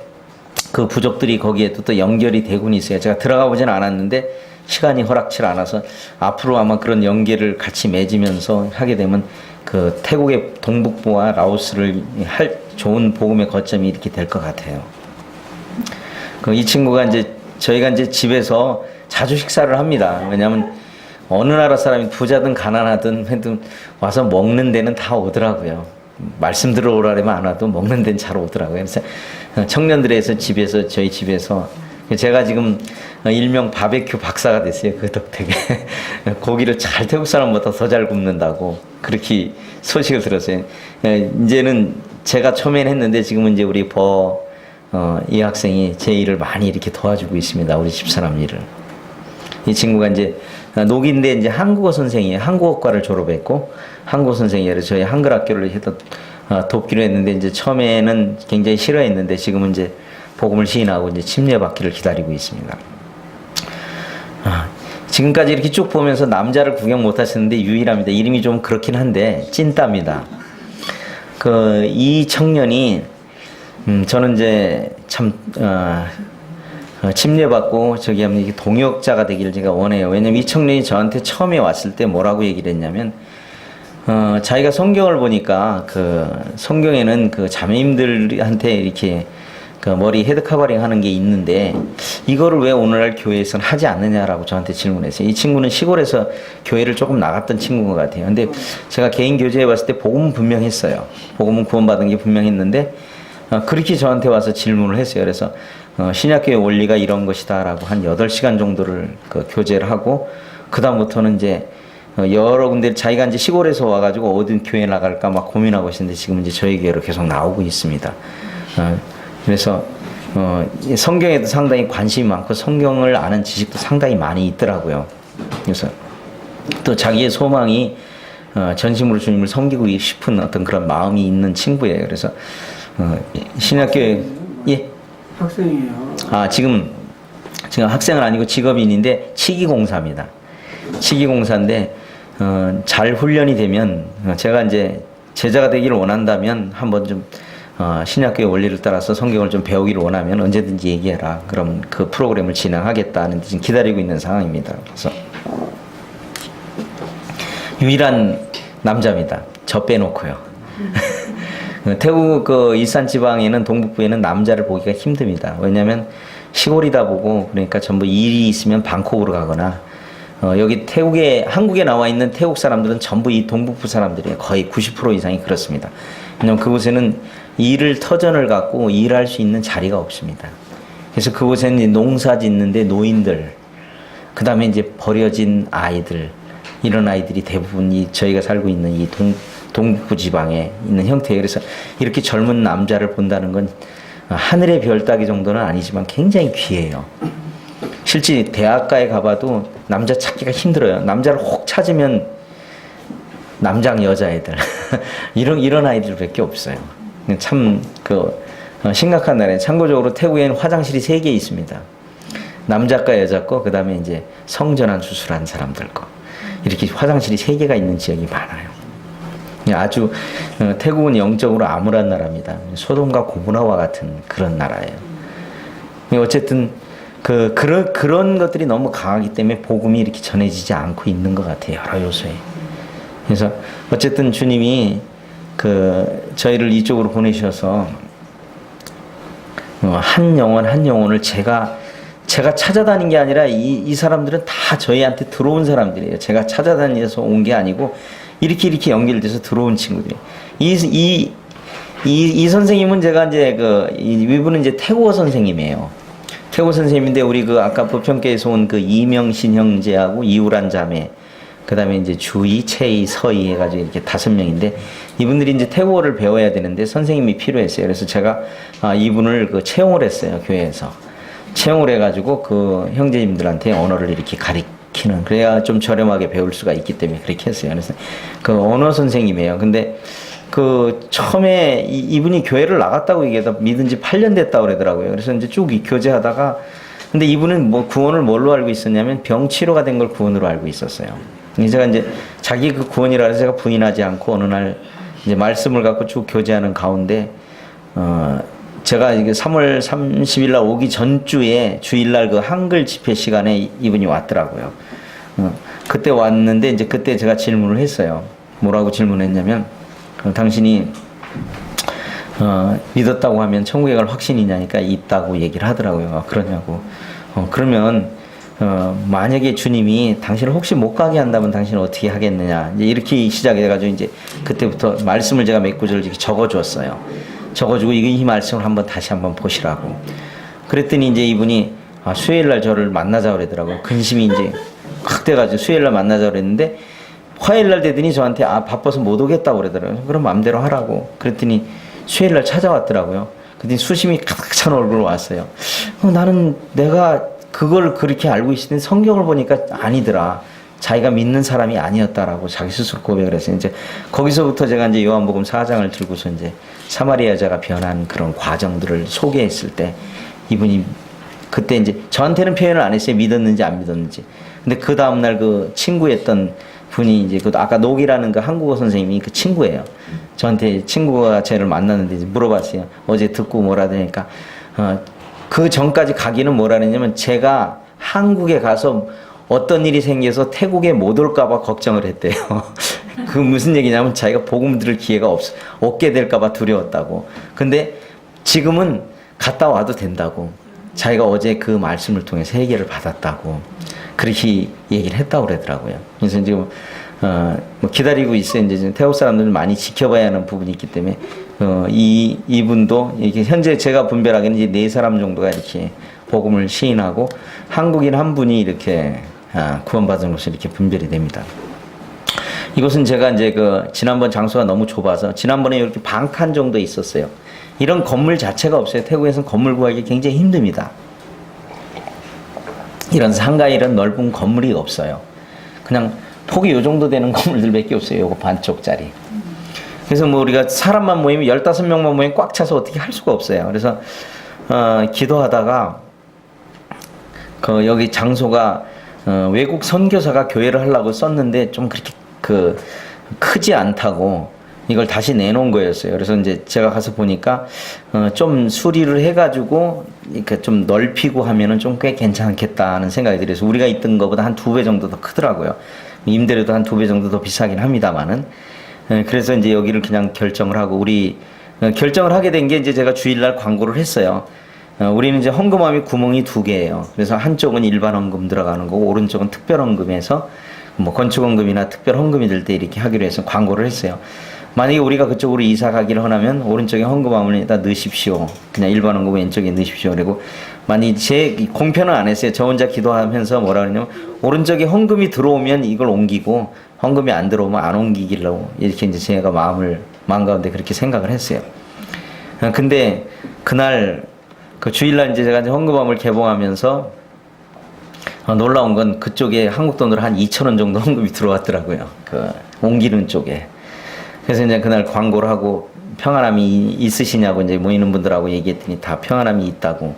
그 부족들이 거기에 또 연결이 되곤 있어요. 제가 들어가 보진 않았는데 시간이 허락치 않아서 앞으로 아마 그런 연계를 같이 맺으면서 하게 되면 그 태국의 동북부와 라오스를 할 좋은 복음의 거점이 이렇게 될 것 같아요. 그 이 친구가 이제 저희가 이제 집에서 자주 식사를 합니다. 왜냐하면 어느 나라 사람이 부자든 가난하든 해도 와서 먹는 데는 다 오더라고요. 말씀 들어오라면 안 와도 먹는 데는 잘 오더라고요. 그래서 청년들에서 집에서 저희 집에서 제가 지금 일명 바베큐 박사가 됐어요. 그 덕택에 고기를 잘 태국 사람보다 더 잘 굽는다고 그렇게 소식을 들었어요. 이제는 제가 처음엔 했는데 지금은 이제 우리 이 학생이 제 일을 많이 이렇게 도와주고 있습니다. 우리 집사람 일을. 이 친구가 이제 녹인데 이제 한국어 선생이에요. 한국어과를 졸업했고 한국어 선생이에요. 저희 한글 학교를 해서 돕기로 했는데 이제 처음에는 굉장히 싫어했는데 지금은 이제 복음을 시인하고 이제 침례받기를 기다리고 있습니다. 지금까지 이렇게 쭉 보면서 남자를 구경 못 하셨는데 유일합니다. 이름이 좀 그렇긴 한데 찐따입니다. 이 청년이 저는 이제 참 침례받고 저기 하면 이게 동역자가 되기를 제가 원해요. 왜냐면 이 청년이 저한테 처음에 왔을 때 뭐라고 얘기를 했냐면 자기가 성경을 보니까 그 성경에는 그 자매님들한테 이렇게 그 머리 헤드 커버링 하는 게 있는데 이거를 왜 오늘날 교회에서는 하지 않느냐라고 저한테 질문했어요. 이 친구는 시골에서 교회를 조금 나갔던 친구인 것 같아요. 근데 제가 개인 교제해 봤을 때 복음은 분명했어요. 복음은 구원받은 게 분명했는데 그렇게 저한테 와서 질문을 했어요. 그래서 신약교회 원리가 이런 것이다라고 한 8시간 정도를 그 교제를 하고 그다음부터는 이제 여러 군데 자기가 이제 시골에서 와가지고 어디 교회 나갈까 막 고민하고 있는데 지금 이제 저희 교회로 계속 나오고 있습니다. 그래서 성경에도 상당히 관심이 많고 성경을 아는 지식도 상당히 많이 있더라고요. 그래서 또 자기의 소망이 전심으로 주님을 섬기고 싶은 어떤 그런 마음이 있는 친구예요. 그래서 신약교회 예 학생이에요. 지금 학생은 아니고 직업인인데 치기공사입니다. 치기공사인데 잘 훈련이 되면 제가 이제 제자가 되기를 원한다면 한번 좀 신약교회 원리를 따라서 성경을 좀 배우기를 원하면 언제든지 얘기해라. 그럼 그 프로그램을 진행하겠다는 지금 기다리고 있는 상황입니다. 그래서 유일한 남자입니다. 저 빼놓고요. 태국 그 일산 지방에는 동북부에는 남자를 보기가 힘듭니다. 왜냐하면 시골이다 보고 그러니까 전부 일이 있으면 방콕으로 가거나 여기 한국에 나와 있는 태국 사람들은 전부 이 동북부 사람들이에요. 거의 90% 이상이 그렇습니다. 왜냐하면 그곳에는 일을 터전을 갖고 일할 수 있는 자리가 없습니다. 그래서 그곳에는 농사 짓는데 노인들, 그 다음에 이제 버려진 아이들, 이런 아이들이 대부분 저희가 살고 있는 이 동북부 지방에 있는 형태예요. 그래서 이렇게 젊은 남자를 본다는 건 하늘의 별 따기 정도는 아니지만 굉장히 귀해요. 실제 대학가에 가봐도 남자 찾기가 힘들어요. 남자를 혹 찾으면 남장 여자애들 이런 아이들밖에 없어요. 참 심각한 나라예요. 참고적으로 태국에는 화장실이 3개 있습니다. 남자과 여자과 그다음에 이제 성전환 수술한 사람들 거 이렇게 화장실이 3개가 있는 지역이 많아요. 아주 태국은 영적으로 암울한 나라입니다. 소돔과 고모라와 같은 그런 나라예요. 어쨌든 그런 것들이 너무 강하기 때문에 복음이 이렇게 전해지지 않고 있는 것 같아요. 여러 요소에. 그래서 어쨌든 주님이 저희를 이쪽으로 보내셔서 한 영혼을 제가 찾아다닌 게 아니라 이 사람들은 다 저희한테 들어온 사람들이에요. 제가 찾아다녀서 온 게 아니고 이렇게 연결돼서 들어온 친구들이에요. 이 선생님은 제가 이제 이분은 이제 태국어 선생님이에요. 태국어 선생님인데 우리 아까 부평교에서 온 이명신 형제하고 이우란 자매, 그 다음에 이제 주의, 채의, 서의 해가지고 이렇게 5명인데 이분들이 이제 태국어를 배워야 되는데 선생님이 필요했어요. 그래서 제가 이분을 채용을 했어요. 교회에서. 채용을 해가지고 형제님들한테 언어를 이렇게 가르치는, 그래야 좀 저렴하게 배울 수가 있기 때문에 그렇게 했어요. 그래서 언어 선생님이에요. 근데 처음에 이분이 교회를 나갔다고 얘기해서 믿은 지 8년 됐다고 그러더라고요. 그래서 이제 쭉 교제하다가, 근데 이분은 구원을 뭘로 알고 있었냐면 병치료가 된 걸 구원으로 알고 있었어요. 제가 이제 자기 구원이라 해서 제가 부인하지 않고 어느 날 이제 말씀을 갖고 쭉 교제하는 가운데, 제가 이게 3월 30일 날 오기 전주에 주일날 한글 집회 시간에 이분이 왔더라고요. 그때 왔는데 이제 그때 제가 질문을 했어요. 뭐라고 질문했냐면, 당신이 믿었다고 하면 천국에 갈 확신이냐니까 있다고 얘기를 하더라고요. 그러냐고. 그러면 만약에 주님이 당신을 혹시 못 가게 한다면 당신은 어떻게 하겠느냐, 이제 이렇게 시작해가지고 이제 그때부터 말씀을 제가 몇 구절을 이렇게 적어줬어요. 적어주고 이 말씀을 다시 한번 보시라고. 그랬더니 이제 이분이 수요일날 저를 만나자 그러더라고요. 근심이 이제 확 돼가지고 수요일날 만나자 그랬는데 화요일날 되더니 저한테 바빠서 못 오겠다고 그러더라고요. 그럼 마음대로 하라고. 그랬더니 수요일날 찾아왔더라고요. 그랬더니 수심이 가득 찬 얼굴로 왔어요. 나는 내가 그걸 그렇게 알고 있을 때 성경을 보니까 아니더라. 자기가 믿는 사람이 아니었다라고 자기 스스로 고백을 했어요. 이제 거기서부터 제가 이제 요한복음 4장을 들고서 이제 사마리아 여자가 변한 그런 과정들을 소개했을 때 이분이 그때 이제 저한테는 표현을 안 했어요. 믿었는지 안 믿었는지. 근데 그 다음날 친구였던 분이 이제 아까 녹이라는 한국어 선생님이 친구예요. 저한테 친구가 쟤를 만났는데 이제 물어봤어요. 어제 듣고 뭐라 하니까 그 전까지 가기는 뭐라 그랬냐면 제가 한국에 가서 어떤 일이 생겨서 태국에 못 올까봐 걱정을 했대요. 그 무슨 얘기냐면 자기가 복음 들을 기회가 없게 될까봐 두려웠다고. 근데 지금은 갔다 와도 된다고. 자기가 어제 그 말씀을 통해서 해결을 받았다고. 그렇게 얘기를 했다고 그러더라고요. 그래서 지금 기다리고 있어요. 이제 태국 사람들은 많이 지켜봐야 하는 부분이 있기 때문에 이분도 이렇게 현재 제가 분별하기는 이제 4사람 정도가 이렇게 복음을 시인하고 한국인 한 분이 이렇게 구원받은 것으로 이렇게 분별이 됩니다. 이곳은 제가 이제 지난번 장소가 너무 좁아서 지난번에 이렇게 반 칸 정도 있었어요. 이런 건물 자체가 없어요. 태국에서는 건물 구하기 굉장히 힘듭니다. 이런 상가 이런 넓은 건물이 없어요. 그냥 폭이 요 정도 되는 건물들밖에 없어요. 요거 반쪽짜리. 그래서 우리가 사람만 모이면 15명만 모이면 꽉 차서 어떻게 할 수가 없어요. 그래서 기도하다가 여기 장소가 외국 선교사가 교회를 하려고 썼는데 좀 그렇게 크지 않다고 이걸 다시 내놓은 거였어요. 그래서 이제 제가 가서 보니까 좀 수리를 해가지고 이렇게 좀 넓히고 하면은 좀 꽤 괜찮겠다는 생각이 들어서 우리가 있던 것보다 한 2배 정도 더 크더라고요. 임대료도 한 2배 정도 더 비싸긴 합니다만은. 그래서 이제 여기를 그냥 결정을 하고 결정을 하게 된 게 이제 제가 주일날 광고를 했어요. 우리는 이제 헌금함이 구멍이 2개예요. 그래서 한쪽은 일반 헌금 들어가는 거고 오른쪽은 특별 헌금에서 건축헌금이나 특별 헌금이 들 때 이렇게 하기로 해서 광고를 했어요. 만약에 우리가 그쪽으로 이사 가기를 하면 오른쪽에 헌금함을 일단 넣으십시오. 그냥 일반 헌금 왼쪽에 넣으십시오. 그리고 만약에 제 공표는 안 했어요. 저 혼자 기도하면서 뭐라 그러냐면 오른쪽에 헌금이 들어오면 이걸 옮기고 헌금이 안 들어오면 안 옮기기로 이렇게 이제 제가 마음 가운데 그렇게 생각을 했어요. 근데 그날 주일날 이제 제가 헌금함을 개봉하면서 놀라운 건 그쪽에 한국 돈으로 한 2,000원 정도 헌금이 들어왔더라고요. 옮기는 쪽에. 그래서 이제 그날 광고를 하고 평안함이 있으시냐고 이제 모이는 분들하고 얘기했더니 다 평안함이 있다고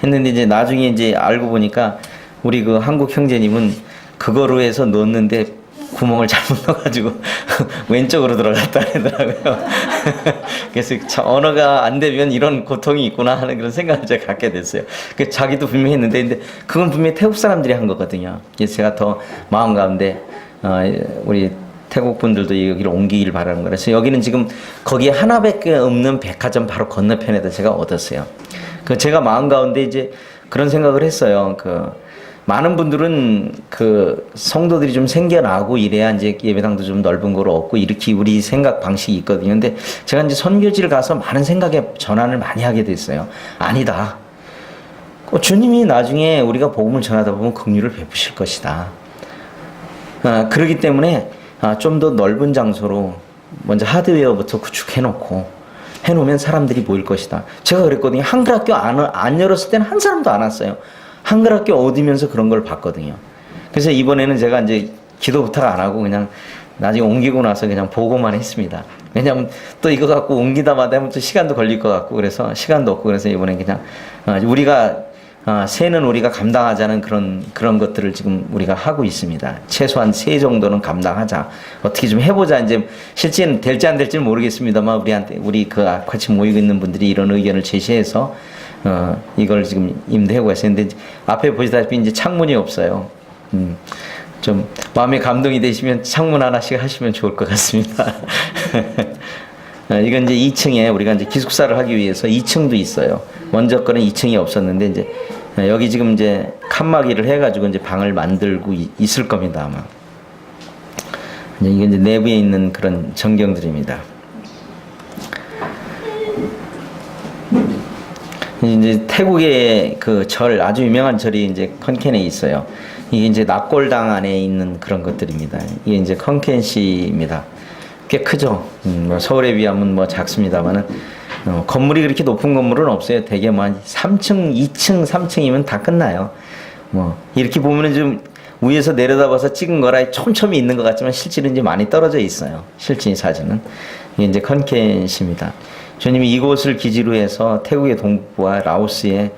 했는데 이제 나중에 이제 알고 보니까 우리 한국 형제님은 그거로 해서 넣었는데 구멍을 잘못 넣어가지고 왼쪽으로 들어갔다 하더라고요. 그래서 언어가 안 되면 이런 고통이 있구나 하는 그런 생각을 제가 갖게 됐어요. 자기도 분명히 했는데, 근데 그건 분명히 태국 사람들이 한 거거든요. 그래서 제가 더 마음 가운데 우리 태국 분들도 여기를 옮기길 바라는 거라서, 그래서 여기는 지금 거기에 하나밖에 없는 백화점 바로 건너편에다 제가 얻었어요. 제가 마음 가운데 이제 그런 생각을 했어요. 많은 분들은 성도들이 좀 생겨나고 이래야 이제 예배당도 좀 넓은 거로 얻고 이렇게 우리 생각 방식이 있거든요. 근데 제가 이제 선교지를 가서 많은 생각의 전환을 많이 하게 됐어요. 아니다. 주님이 나중에 우리가 복음을 전하다 보면 긍휼을 베푸실 것이다. 그렇기 때문에 좀 더 넓은 장소로 먼저 하드웨어부터 해놓으면 사람들이 모일 것이다. 제가 그랬거든요. 한글학교 안 열었을 때는 한 사람도 안 왔어요. 한글학교 얻으면서 그런 걸 봤거든요. 그래서 이번에는 제가 이제 기도 부탁 안 하고 그냥 나중에 옮기고 나서 그냥 보고만 했습니다. 왜냐하면 또 이거 갖고 옮기다마다 하면 또 시간도 걸릴 것 같고, 그래서 시간도 없고, 그래서 이번에 그냥 우리가 새는 우리가 감당하자는 그런 것들을 지금 우리가 하고 있습니다. 최소한 새 정도는 감당하자. 어떻게 좀 해보자. 이제 실제는 될지 안 될지는 모르겠습니다만 우리 같이 모이고 있는 분들이 이런 의견을 제시해서 이걸 지금 임대하고 있었는데, 앞에 보시다시피 이제 창문이 없어요. 좀 마음에 감동이 되시면 창문 하나씩 하시면 좋을 것 같습니다. 이건 이제 2층에 우리가 이제 기숙사를 하기 위해서 2층도 있어요. 먼저 거는 2층이 없었는데 이제 여기 지금 이제 칸막이를 해가지고 이제 방을 만들고 있을 겁니다, 아마. 이게 이제 내부에 있는 그런 전경들입니다. 이제 태국의 아주 유명한 절이 이제 컨켄에 있어요. 이게 이제 납골당 안에 있는 그런 것들입니다. 이게 이제 컨켄시입니다. 꽤 크죠. 서울에 비하면 작습니다만은 건물이 그렇게 높은 건물은 없어요. 대개 3층, 2층, 3층이면 다 끝나요. 이렇게 보면은 좀 위에서 내려다봐서 찍은 거라 촘촘히 있는 것 같지만 실제는 이제 많이 떨어져 있어요. 실제 사진은. 이게 이제 컨켄시입니다. 주님이 이곳을 기지로 해서 태국의 동부와 라오스에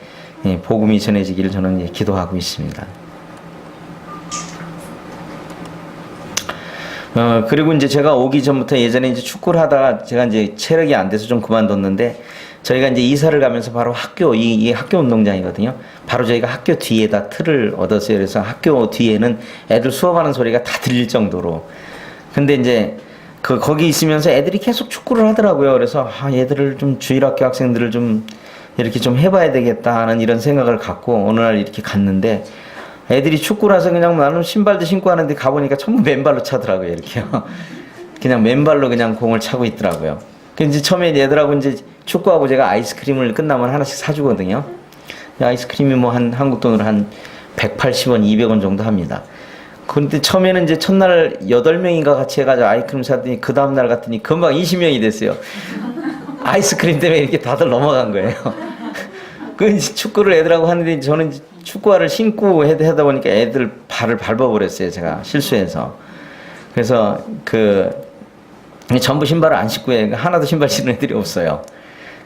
복음이 전해지기를 저는 기도하고 있습니다. 그리고 이제 제가 오기 전부터 예전에 이제 축구를 하다가 제가 이제 체력이 안 돼서 좀 그만뒀는데, 저희가 이제 이사를 가면서 바로 이 학교 운동장이거든요. 바로 저희가 학교 뒤에다 틀을 얻었어요. 그래서 학교 뒤에는 애들 수업하는 소리가 다 들릴 정도로. 근데 이제 거기 있으면서 애들이 계속 축구를 하더라고요. 그래서 얘들을 좀 주일학교 학생들을 좀 이렇게 좀 해봐야 되겠다 하는 이런 생각을 갖고 어느 날 이렇게 갔는데, 애들이 축구라서 그냥 나는 신발도 신고 하는데 가보니까 전부 맨발로 차더라고요. 이렇게요. 그냥 맨발로 그냥 공을 차고 있더라고요. 이제 처음에 얘들하고 이제 축구하고 제가 아이스크림을 끝나면 하나씩 사주거든요. 아이스크림이 한국 돈으로 한 180원, 200원 정도 합니다. 그런데 처음에는 이제 첫날 8명인가 같이 해가지고 아이스크림 사더니 그 다음날 갔더니 금방 20명이 됐어요. 아이스크림 때문에 이렇게 다들 넘어간 거예요. 이제 축구를 애들하고 하는데, 저는 축구화를 신고 하다 보니까 애들 발을 밟아버렸어요. 제가 실수해서. 그래서 전부 신발을 안 신고 해. 하나도 신발 신는 애들이 없어요.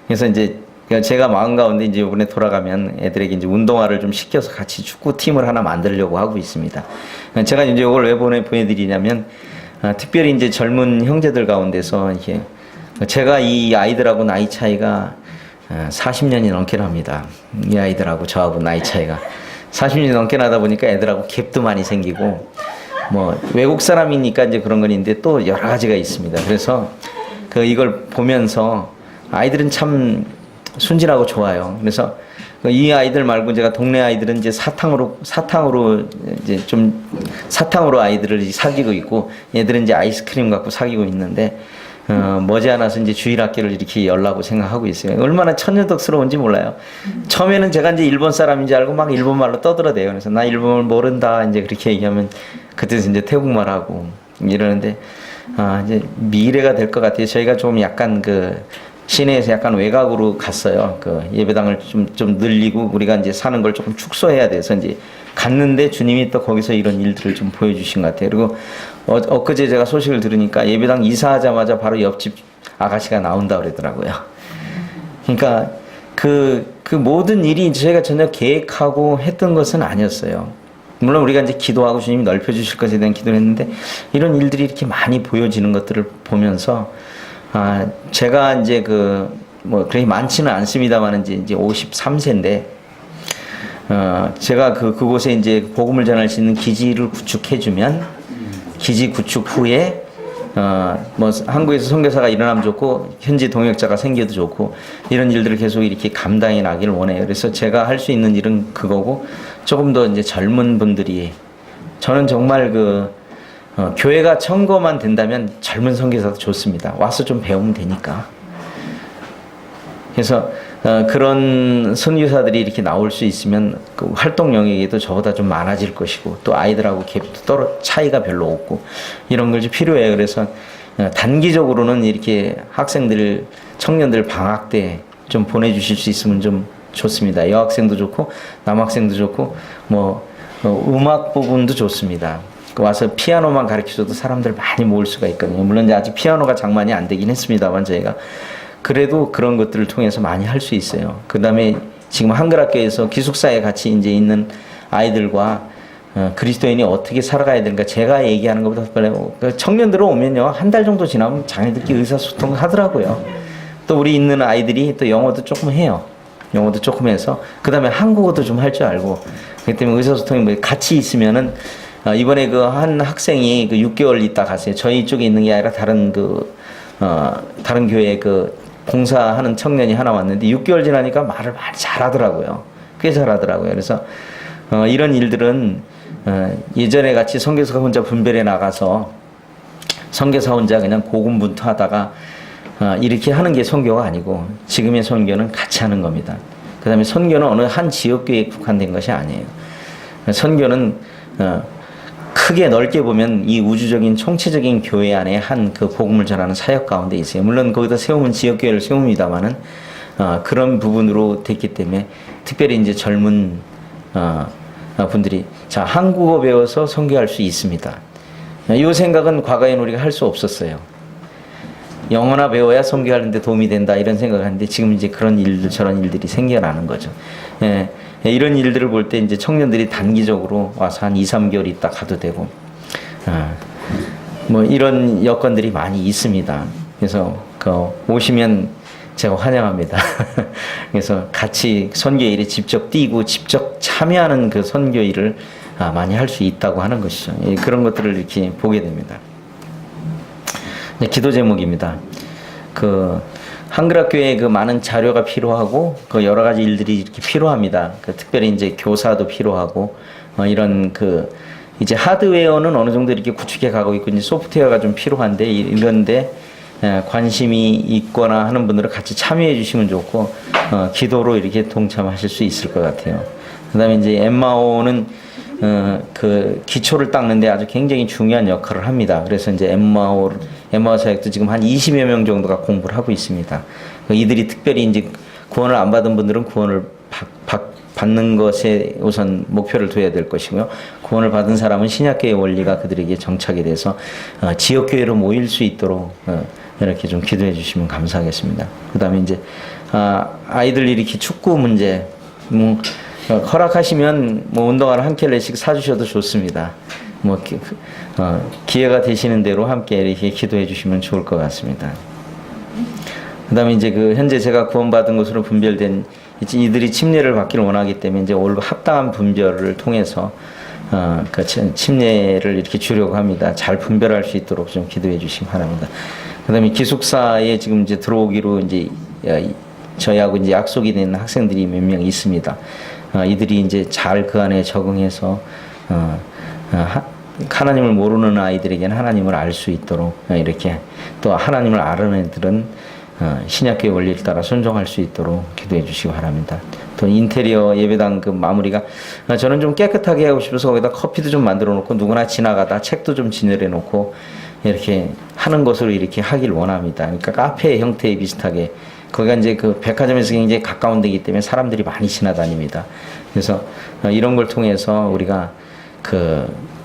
그래서 이제 제가 마음 가운데 이제 이번에 돌아가면 애들에게 이제 운동화를 좀 시켜서 같이 축구팀을 하나 만들려고 하고 있습니다. 제가 이제 이걸 왜 보내드리냐면, 특별히 이제 젊은 형제들 가운데서 이렇게 제가 이 아이들하고 나이 차이가 40년이 넘게 납니다. 이 아이들하고 저하고 나이 차이가 40년이 넘게 나다 보니까 애들하고 갭도 많이 생기고, 외국 사람이니까 이제 그런 건 있는데 또 여러 가지가 있습니다. 그래서 이걸 보면서 아이들은 참 순진하고 좋아요. 그래서 이 아이들 말고 제가 동네 아이들은 이제 사탕으로 이제 좀 사탕으로 아이들을 사귀고 있고, 얘들은 이제 아이스크림 갖고 사귀고 있는데, 머지않아서 이제 주일학교를 이렇게 열라고 생각하고 있어요. 얼마나 천연덕스러운지 몰라요. 처음에는 제가 이제 일본 사람인지 알고 막 일본말로 떠들어대요. 그래서 나 일본말 모른다 이제 그렇게 얘기하면, 그때서 이제 태국말하고 이러는데, 이제 미래가 될 것 같아요. 저희가 좀 약간 시내에서 약간 외곽으로 갔어요. 예배당을 좀 늘리고 우리가 이제 사는 걸 조금 축소해야 돼서 이제 갔는데, 주님이 또 거기서 이런 일들을 좀 보여주신 것 같아요. 그리고 엊그제 제가 소식을 들으니까 예배당 이사하자마자 바로 옆집 아가씨가 나온다 그러더라고요. 그러니까 그 모든 일이 저희가 전혀 계획하고 했던 것은 아니었어요. 물론 우리가 이제 기도하고 주님이 넓혀주실 것에 대한 기도를 했는데 이런 일들이 이렇게 많이 보여지는 것들을 보면서 제가 이제 그렇게 많지는 않습니다만 이제 53세인데 제가 그곳에 이제 복음을 전할 수 있는 기지를 구축해주면 기지 구축 후에 한국에서 선교사가 일어나면 좋고 현지 동역자가 생겨도 좋고 이런 일들을 계속 이렇게 감당해 나기를 원해요. 그래서 제가 할 수 있는 일은 그거고 조금 더 이제 젊은 분들이 저는 정말 교회가 청거만 된다면 젊은 선교사도 좋습니다. 와서 좀 배우면 되니까. 그래서 그런 선교사들이 이렇게 나올 수 있으면 그 활동 영역에도 저보다 좀 많아질 것이고 또 아이들하고 갭도 차이가 별로 없고 이런 걸 좀 필요해요. 그래서 단기적으로는 이렇게 학생들, 청년들 방학 때 좀 보내주실 수 있으면 좀 좋습니다. 여학생도 좋고 남학생도 좋고 음악 부분도 좋습니다. 와서 피아노만 가르쳐줘도 사람들 많이 모을 수가 있거든요. 물론 이제 아직 피아노가 장만이 안 되긴 했습니다만 저희가 그래도 그런 것들을 통해서 많이 할 수 있어요. 그 다음에 지금 한글학교에서 기숙사에 같이 이제 있는 아이들과 그리스도인이 어떻게 살아가야 되는가 제가 얘기하는 것보다 빨리 청년들 오면요 한 달 정도 지나면 자기들끼리 의사소통을 하더라고요. 또 우리 있는 아이들이 또 영어도 조금 해요. 영어도 조금 해서 그 다음에 한국어도 좀 할 줄 알고 그렇기 때문에 의사소통이 같이 있으면은 이번에 한 학생이 6개월 있다 갔어요. 저희 쪽에 있는 게 아니라 다른 다른 교회에 봉사하는 청년이 하나 왔는데 6개월 지나니까 말을 많이 잘하더라고요. 꽤 잘하더라고요. 그래서 이런 일들은 예전에 같이 선교사가 혼자 분별해 나가서 선교사 혼자 그냥 고군분투하다가 이렇게 하는 게 선교가 아니고 지금의 선교는 같이 하는 겁니다. 그 다음에 선교는 어느 한 지역교회에 국한된 것이 아니에요. 선교는 크게 넓게 보면 이 우주적인 총체적인 교회 안에 한 복음을 전하는 사역 가운데 있어요. 물론 거기다 세우면 지역교회를 세웁니다만은 그런 부분으로 됐기 때문에 특별히 이제 젊은 분들이 한국어 배워서 선교할 수 있습니다. 이 생각은 과거에는 우리가 할 수 없었어요. 영어나 배워야 선교하는데 도움이 된다 이런 생각을 하는데 지금 이제 그런 일들 저런 일들이 생겨나는 거죠. 이런 일들을 볼 때 이제 청년들이 단기적으로 와서 한 2, 3개월 있다 가도 되고 이런 여건들이 많이 있습니다. 그래서 오시면 제가 환영합니다. 그래서 같이 선교 일에 직접 뛰고 직접 참여하는 그 선교 일을 많이 할 수 있다고 하는 것이죠. 그런 것들을 이렇게 보게 됩니다. 기도 제목입니다. 한글학교에 많은 자료가 필요하고 여러 가지 일들이 이렇게 필요합니다. 특별히 이제 교사도 필요하고 이런 이제 하드웨어는 어느 정도 이렇게 구축해 가고 있고 이제 소프트웨어가 좀 필요한데 이런데 관심이 있거나 하는 분들은 같이 참여해 주시면 좋고 기도로 이렇게 동참하실 수 있을 것 같아요. 그다음에 이제 엠마오는 기초를 닦는데 아주 굉장히 중요한 역할을 합니다. 그래서 이제 엠마오 사역도 지금 한 20여 명 정도가 공부를 하고 있습니다. 이들이 특별히 이제 구원을 안 받은 분들은 구원을 받는 것에 우선 목표를 둬야 될 것이고요. 구원을 받은 사람은 신약교회 원리가 그들에게 정착이 돼서 지역교회로 모일 수 있도록 이렇게 좀 기도해 주시면 감사하겠습니다. 그 다음에 이제 아이들 이렇게 축구 문제 허락하시면 운동화를 한 켤레씩 사주셔도 좋습니다. 기회가 되시는 대로 함께 이렇게 기도해 주시면 좋을 것 같습니다. 그 다음에 이제 현재 제가 구원받은 것으로 분별된 이들이 침례를 받기를 원하기 때문에 이제 합당한 분별을 통해서 침례를 이렇게 주려고 합니다. 잘 분별할 수 있도록 좀 기도해 주시기 바랍니다. 그 다음에 기숙사에 지금 이제 들어오기로 이제 저희하고 이제 약속이 된 학생들이 몇 명 있습니다. 이들이 이제 잘 그 안에 적응해서 하나님을 모르는 아이들에게는 하나님을 알 수 있도록 이렇게 또 하나님을 아는 애들은 신약교회 원리를 따라 순종할 수 있도록 기도해 주시기 바랍니다. 또 인테리어 예배당 마무리가 저는 좀 깨끗하게 하고 싶어서 거기다 커피도 좀 만들어 놓고 누구나 지나가다 책도 좀 진열해 놓고 이렇게 하는 것으로 이렇게 하길 원합니다. 그러니까 카페 형태에 비슷하게 거기가 이제 백화점에서 굉장히 가까운 데이기 때문에 사람들이 많이 지나다닙니다. 그래서 이런 걸 통해서 우리가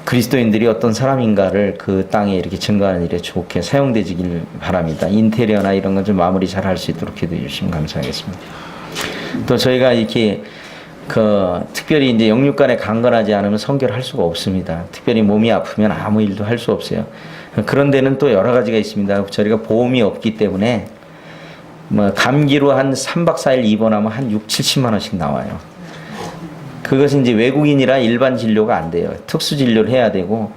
그리스도인들이 어떤 사람인가를 그 땅에 이렇게 증거하는 일에 좋게 사용되길 바랍니다. 인테리어나 이런 건 좀 마무리 잘 할 수 있도록 기도해 주시면 감사하겠습니다. 또 저희가 이렇게 특별히 이제 영육간에 강건하지 않으면 성결을 할 수가 없습니다. 특별히 몸이 아프면 아무 일도 할 수 없어요. 그런 데는 또 여러 가지가 있습니다. 저희가 보험이 없기 때문에 뭐 감기로 한 3박 4일 입원하면 한 6, 70만 원씩 나와요. 그것은 이제 외국인이라 일반 진료가 안 돼요. 특수 진료를 해야 되고,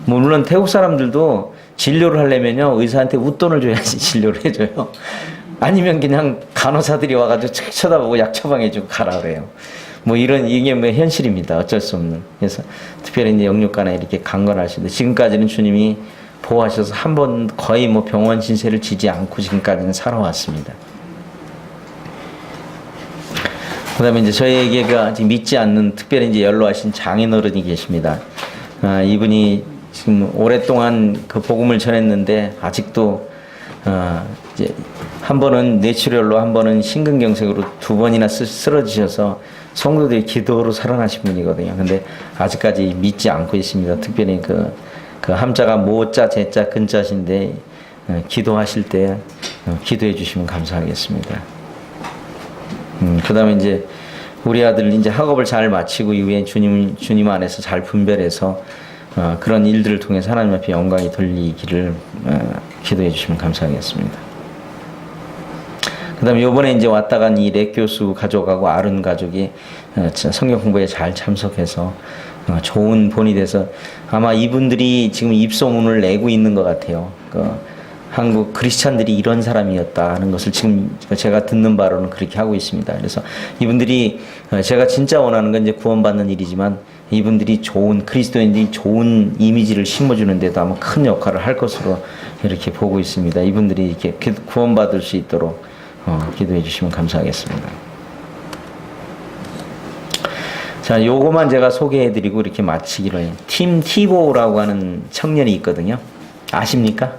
물론 태국 사람들도 진료를 하려면요, 의사한테 웃돈을 줘야지 진료를 해줘요. 아니면 그냥 간호사들이 와가지고 쳐다보고 약 처방해주고 가라 그래요. 뭐 이게 뭐 현실입니다. 어쩔 수 없는. 그래서 특별히 이제 영육간에 이렇게 강건하시는데, 지금까지는 주님이 보호하셔서 한 번 거의 뭐 병원 신세를 지지 않고 지금까지는 살아왔습니다. 그 다음에 이제 저희에게 아직 믿지 않는, 특별히 이제 연로하신 장인어른이 계십니다. 이분이 지금 오랫동안 그 복음을 전했는데, 아직도, 이제 한 번은 뇌출혈로, 한 번은 심근경색으로 2번이나 쓰러지셔서 성도들이 기도로 살아나신 분이거든요. 근데 아직까지 믿지 않고 있습니다. 특별히 그 함자가 모자, 제자, 근자신데, 기도하실 때, 기도해 주시면 감사하겠습니다. 그 다음에 이제 우리 아들 이제 학업을 잘 마치고 이후에 주님 안에서 잘 분별해서 그런 일들을 통해서 하나님 앞에 영광이 돌리기를 기도해 주시면 감사하겠습니다. 그 다음에 요번에 이제 왔다 간 이 렉 교수 가족하고 아른 가족이 성경 공부에 잘 참석해서 좋은 본이 돼서 아마 이분들이 지금 입소문을 내고 있는 것 같아요. 한국 크리스찬들이 이런 사람이었다 하는 것을 지금 제가 듣는 바로는 그렇게 하고 있습니다. 그래서 이분들이 제가 진짜 원하는 건 이제 구원받는 일이지만 이분들이 좋은 그리스도인들이 좋은 이미지를 심어주는 데도 아마 큰 역할을 할 것으로 이렇게 보고 있습니다. 이분들이 이렇게 구원받을 수 있도록 기도해 주시면 감사하겠습니다. 자, 요거만 제가 소개해드리고 이렇게 마치기로 해요. 팀 티보라고 하는 청년이 있거든요. 아십니까?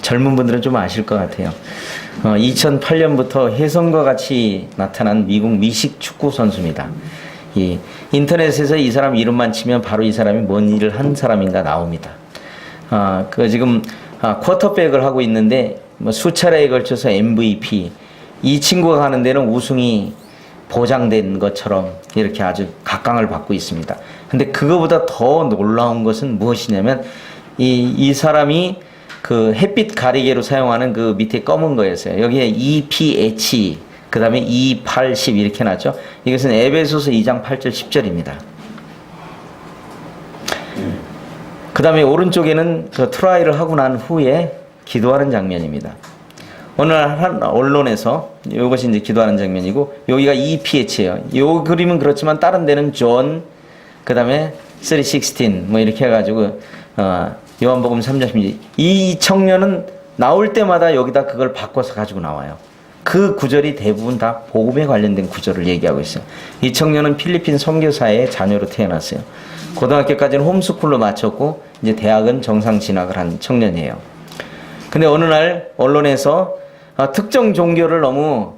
젊은 분들은 좀 아실 것 같아요. 2008년부터 혜성과 같이 나타난 미국 미식 축구 선수입니다. 이 인터넷에서 이 사람 이름만 치면 바로 이 사람이 뭔 일을 한 사람인가 나옵니다. 지금 쿼터백을 하고 있는데 뭐 수차례에 걸쳐서 MVP, 이 친구가 가는 데는 우승이 보장된 것처럼 이렇게 아주 각광을 받고 있습니다. 근데 그거보다 더 놀라운 것은 무엇이냐면 이 사람이 그 햇빛 가리개로 사용하는 그 밑에 검은 거였어요. 여기에 EPH, 그 다음에 E80 이렇게 놨죠. 이것은 에베소서 2장 8절 10절입니다. 그 다음에 오른쪽에는 그 트라이를 하고 난 후에 기도하는 장면입니다. 어느 날 한 언론에서 이것이 이제 기도하는 장면이고 여기가 EPH예요. 이 그림은 그렇지만 다른 데는 존, 그 다음에 3:16 뭐 이렇게 해가지고 요한복음 3장 16. 이 청년은 나올 때마다 여기다 그걸 바꿔서 가지고 나와요. 그 구절이 대부분 다 복음에 관련된 구절을 얘기하고 있어요. 이 청년은 필리핀 선교사의 자녀로 태어났어요. 고등학교까지는 홈스쿨로 마쳤고 이제 대학은 정상 진학을 한 청년이에요. 근데 어느 날 언론에서 특정 종교를 너무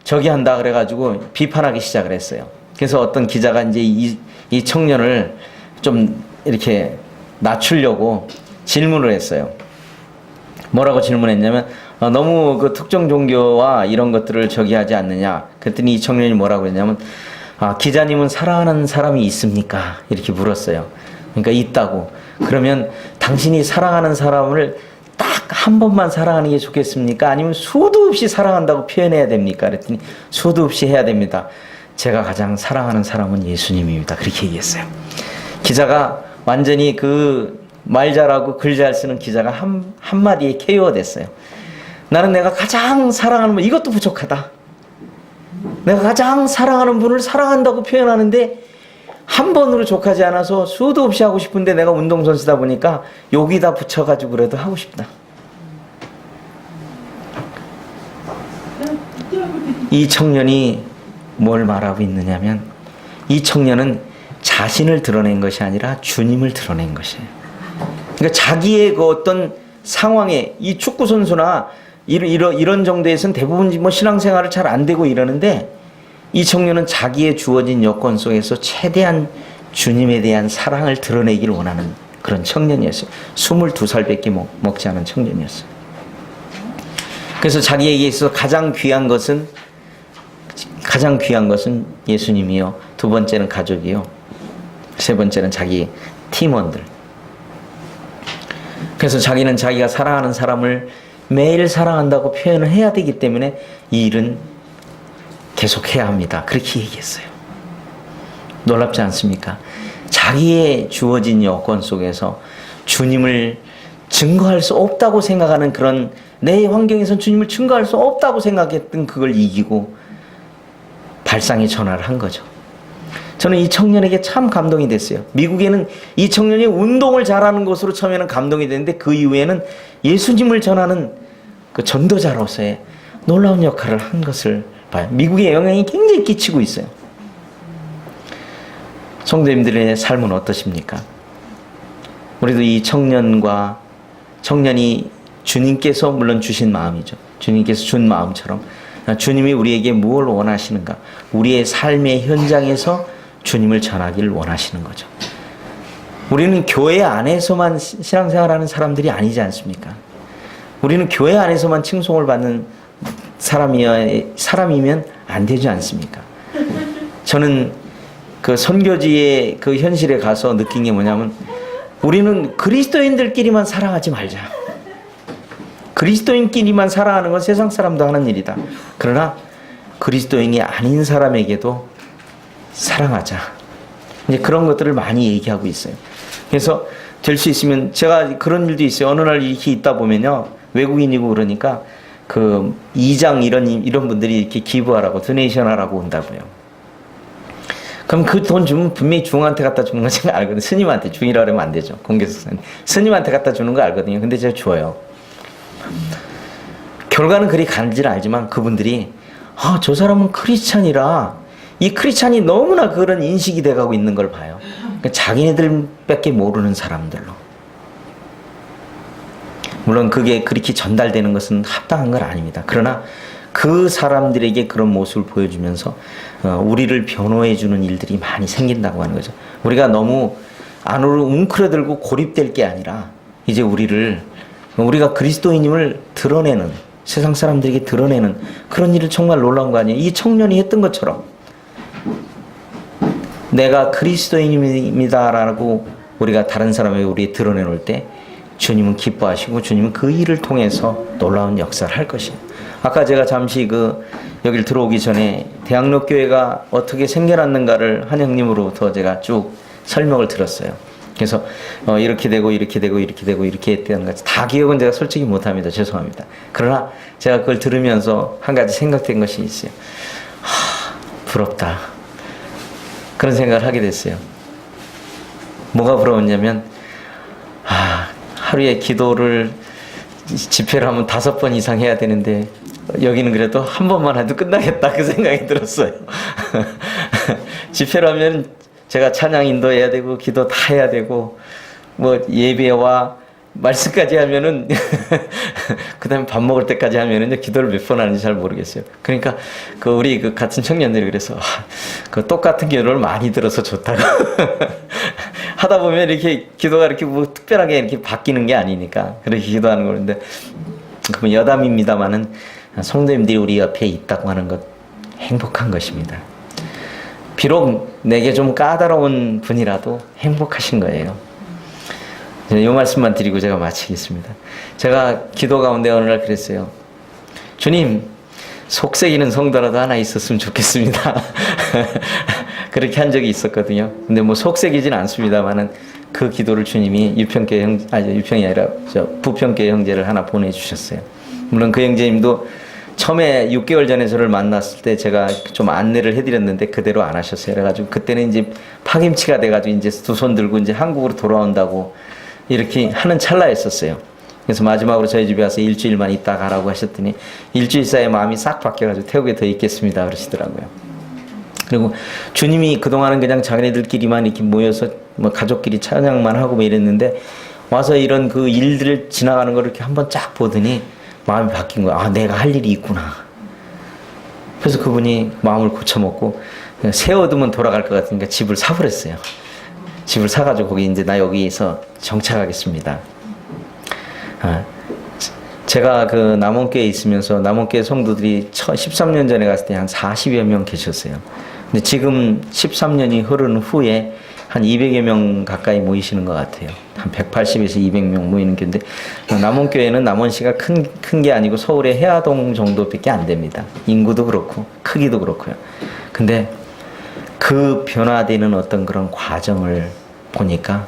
저기 한다 그래가지고 비판하기 시작을 했어요. 그래서 어떤 기자가 이제 이 청년을 좀 이렇게 낮추려고 질문을 했어요. 뭐라고 질문했냐면 너무 그 특정 종교와 이런 것들을 저기 하지 않느냐. 그랬더니 이 청년이 뭐라고 했냐면 기자님은 사랑하는 사람이 있습니까? 이렇게 물었어요. 그러니까 있다고. 그러면 당신이 사랑하는 사람을 딱 한 번만 사랑하는 게 좋겠습니까? 아니면 수도 없이 사랑한다고 표현해야 됩니까? 그랬더니 수도 없이 해야 됩니다. 제가 가장 사랑하는 사람은 예수님입니다. 그렇게 얘기했어요. 기자가 완전히 그 말 잘하고 글 잘 쓰는 기자가 한마디에 KO가 됐어요. 나는 내가 가장 사랑하는 분, 이것도 부족하다. 내가 가장 사랑하는 분을 사랑한다고 표현하는데 한 번으로 족하지 않아서 수도 없이 하고 싶은데 내가 운동선수다 보니까 여기다 붙여가지고 그래도 하고 싶다. 이 청년이 뭘 말하고 있느냐면 이 청년은 자신을 드러낸 것이 아니라 주님을 드러낸 것이에요. 그러니까 자기의 그 어떤 상황에 이 축구 선수나 이런 정도에서는 대부분 뭐 신앙생활을 잘 안 되고 이러는데 이 청년은 자기의 주어진 여건 속에서 최대한 주님에 대한 사랑을 드러내길 원하는 그런 청년이었어요. 22살밖에 먹지 않은 청년이었어요. 그래서 자기에게 있어서 가장 귀한 것은 가장 귀한 것은 예수님이요. 두 번째는 가족이요. 세 번째는 자기 팀원들. 그래서 자기는 자기가 사랑하는 사람을 매일 사랑한다고 표현을 해야 되기 때문에 이 일은 계속해야 합니다. 그렇게 얘기했어요. 놀랍지 않습니까? 자기의 주어진 여건 속에서 주님을 증거할 수 없다고 생각하는 그런 내 환경에선 주님을 증거할 수 없다고 생각했던 그걸 이기고 발상의 전화를 한 거죠. 저는 이 청년에게 참 감동이 됐어요. 미국에는 이 청년이 운동을 잘하는 것으로 처음에는 감동이 됐는데 그 이후에는 예수님을 전하는 그 전도자로서의 놀라운 역할을 한 것을 봐요. 미국의 영향이 굉장히 끼치고 있어요. 성도님들의 삶은 어떠십니까? 우리도 이 청년이 주님께서 물론 주신 마음이죠. 주님께서 준 마음처럼 주님이 우리에게 무엇을 원하시는가? 우리의 삶의 현장에서 주님을 전하기를 원하시는 거죠. 우리는 교회 안에서만 신앙생활하는 사람들이 아니지 않습니까? 우리는 교회 안에서만 칭송을 받는 사람이면 안 되지 않습니까? 저는 그 선교지의 그 현실에 가서 느낀 게 뭐냐면 우리는 그리스도인들끼리만 사랑하지 말자. 그리스도인끼리만 사랑하는 건 세상 사람도 하는 일이다. 그러나 그리스도인이 아닌 사람에게도 사랑하자. 이제 그런 것들을 많이 얘기하고 있어요. 그래서 될 수 있으면 제가 그런 일도 있어요. 어느 날 이렇게 있다 보면요. 외국인이고 그러니까 그 이장 이런 분들이 이렇게 기부하라고 도네이션 하라고 온다고요. 그럼 그 돈 주면 분명히 중한테 갖다 주는 거 제가 알거든요. 스님한테 중이라고 하면 안 되죠. 공개석사님. 스님한테 갖다 주는 거 알거든요. 근데 제가 줘요. 결과는 그리 간지를 알지만 그분들이 저 사람은 크리스찬이라 이 크리스찬이 너무나 그런 인식이 돼가고 있는 걸 봐요. 그러니까 자기네들밖에 모르는 사람들로. 물론 그게 그렇게 전달되는 것은 합당한 건 아닙니다. 그러나 그 사람들에게 그런 모습을 보여주면서 우리를 변호해 주는 일들이 많이 생긴다고 하는 거죠. 우리가 너무 안으로 웅크려들고 고립될 게 아니라 이제 우리가 그리스도인임을 드러내는, 세상 사람들에게 드러내는 그런 일을 정말 놀라운 거 아니에요? 이 청년이 했던 것처럼 내가 그리스도인입니다라고 우리가 다른 사람에게 우리 드러내놓을 때 주님은 기뻐하시고 주님은 그 일을 통해서 놀라운 역사를 할 것이에요. 아까 제가 잠시 여길 들어오기 전에 대학로교회가 어떻게 생겨났는가를 한 형님으로부터 제가 쭉 설명을 들었어요. 그래서 이렇게 되고 이렇게 되고 이렇게 되고 이렇게 했다는 것 다 기억은 제가 솔직히 못합니다. 죄송합니다. 그러나 제가 그걸 들으면서 한 가지 생각된 것이 있어요. 부럽다. 그런 생각을 하게 됐어요. 뭐가 부러웠냐면 하루에 기도를 집회를 하면 5번 이상 해야 되는데 여기는 그래도 한 번만 해도 끝나겠다 그 생각이 들었어요. 집회를 하면 제가 찬양 인도해야 되고 기도 다 해야 되고 뭐 예배와 말씀까지 하면은 그다음에 밥 먹을 때까지 하면은 기도를 몇 번 하는지 잘 모르겠어요. 그러니까 우리 같은 청년들이 그래서 그 똑같은 기도를 많이 들어서 좋다고 하다 보면 이렇게 기도가 이렇게 뭐 특별하게 이렇게 바뀌는 게 아니니까 그렇게 기도하는 건데 그러면 여담입니다만은 성도님들이 우리 옆에 있다고 하는 것 행복한 것입니다. 비록 내게 좀 까다로운 분이라도 행복하신 거예요. 이 말씀만 드리고 제가 마치겠습니다. 제가 기도 가운데 어느 날 그랬어요. 주님, 속색이는 성도라도 하나 있었으면 좋겠습니다. 그렇게 한 적이 있었거든요. 근데 뭐 속색이진 않습니다만은 그 기도를 주님이 유평이 아니라 부평교회 형제를 하나 보내주셨어요. 물론 그 형제님도 처음에 6개월 전에 저를 만났을 때 제가 좀 안내를 해드렸는데 그대로 안 하셨어요. 그래가지고 그때는 이제 파김치가 돼가지고 이제 두 손 들고 이제 한국으로 돌아온다고 이렇게 하는 찰나였었어요. 그래서 마지막으로 저희 집에 와서 일주일만 있다 가라고 하셨더니 일주일 사이에 마음이 싹 바뀌어가지고 태국에 더 있겠습니다 그러시더라고요. 그리고 주님이 그동안은 그냥 자기네들끼리만 이렇게 모여서 뭐 가족끼리 찬양만 하고 뭐 이랬는데 와서 이런 그 일들을 지나가는 걸 이렇게 한번 쫙 보더니 마음이 바뀐 거야. 내가 할 일이 있구나. 그래서 그분이 마음을 고쳐먹고 새 얻으면 돌아갈 것 같으니까 집을 사버렸어요. 집을 사가지고 거기 이제 나 여기서 정착하겠습니다. 제가 그 남원교회에 있으면서 남원교회 성도들이 13년 전에 갔을 때 한 40여 명 계셨어요. 근데 지금 13년이 흐른 후에 한 200여 명 가까이 모이시는 것 같아요. 한 180에서 200명 모이는 교회인데, 남원교회는 남원시가 큰 게 아니고 서울의 해화동 정도밖에 안 됩니다. 인구도 그렇고 크기도 그렇고요. 근데 그 변화되는 어떤 그런 과정을 보니까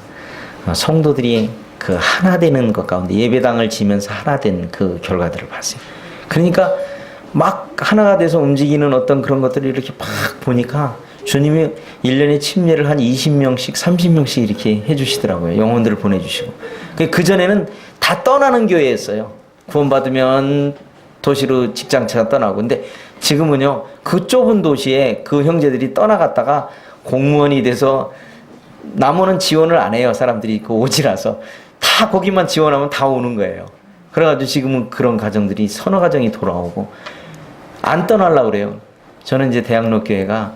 성도들이 그 하나 되는 것 가운데 예배당을 지면서 하나 된 그 결과들을 봤어요. 그러니까 막 하나가 돼서 움직이는 어떤 그런 것들을 이렇게 막 보니까 주님이 1년에 침례를 한 20명씩, 30명씩 이렇게 해주시더라고요. 영혼들을 보내주시고. 그전에는 다 떠나는 교회였어요. 구원받으면 도시로 직장차가 떠나고. 근데 지금은요, 그 좁은 도시에 그 형제들이 떠나갔다가 공무원이 돼서 남원은 지원을 안 해요. 사람들이 그 오지라서. 다 거기만 지원하면 다 오는 거예요. 그래가지고 지금은 그런 가정들이 서너 가정이 돌아오고 안 떠나려고 그래요. 저는 이제 대학로교회가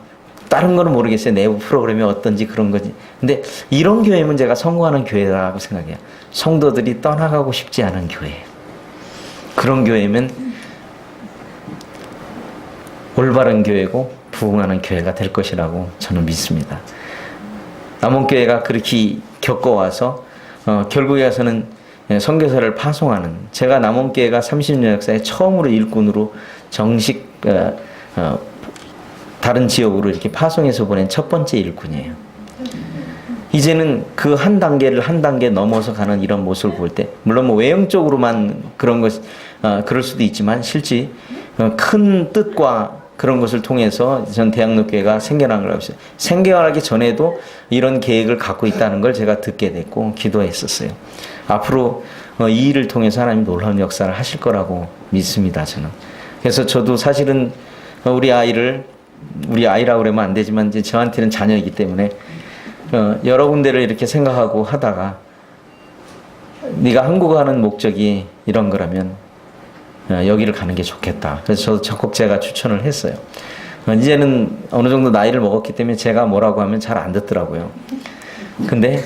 다른 거는 모르겠어요. 내부 프로그램이 어떤지 그런 거지. 근데 이런 교회면 제가 성공하는 교회라고 생각해요. 성도들이 떠나가고 싶지 않은 교회예요. 그런 교회면 올바른 교회고 부흥하는 교회가 될 것이라고 저는 믿습니다. 남원교회가 그렇게 겪어와서 결국에 가서는 선교사를 파송하는, 제가 남원교회가 30년 역사에 처음으로 일꾼으로 정식 다른 지역으로 이렇게 파송해서 보낸 첫 번째 일꾼이에요. 이제는 그 한 단계를 한 단계 넘어서 가는 이런 모습을 볼 때, 물론 뭐 외형적으로만 그런 것, 그럴 수도 있지만 실제 큰 뜻과 그런 것을 통해서 전 대학로교회가 생겨난 걸 알고 있어요. 생겨나기 전에도 이런 계획을 갖고 있다는 걸 제가 듣게 됐고 기도했었어요. 앞으로 이 일을 통해서 하나님 놀라운 역사를 하실 거라고 믿습니다, 저는. 그래서 저도 사실은 우리 아이라고 그러면 안 되지만 이제 저한테는 자녀이기 때문에 여러 군데를 이렇게 생각하고 하다가 네가 한국 가는 목적이 이런 거라면 여기를 가는 게 좋겠다. 그래서 저도 적극 제가 추천을 했어요. 이제는 어느 정도 나이를 먹었기 때문에 제가 뭐라고 하면 잘 안 듣더라고요. 근데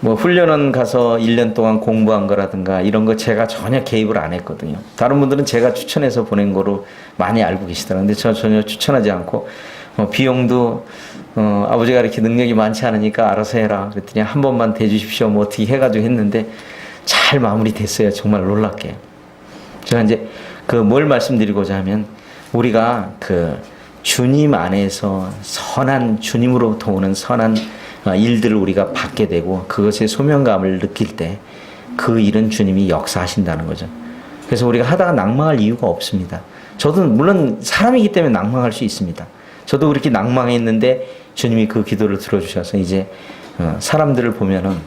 뭐 훈련원 가서 1년 동안 공부한 거라든가 이런 거 제가 전혀 개입을 안 했거든요. 다른 분들은 제가 추천해서 보낸 거로 많이 알고 계시더라고요. 근데 저 전혀 추천하지 않고 비용도 아버지가 이렇게 능력이 많지 않으니까 알아서 해라 그랬더니 한 번만 대주십시오 뭐 어떻게 해가지고 했는데 잘 마무리됐어요. 정말 놀랍게. 제가 이제 그 뭘 말씀드리고자 하면 우리가 그 주님 안에서 선한, 주님으로부터 오는 선한 일들을 우리가 받게 되고 그것의 소명감을 느낄 때 그 일은 주님이 역사하신다는 거죠. 그래서 우리가 하다가 낭망할 이유가 없습니다. 저도 물론 사람이기 때문에 낭망할 수 있습니다. 저도 그렇게 낭망했는데 주님이 그 기도를 들어주셔서 이제 사람들을 보면은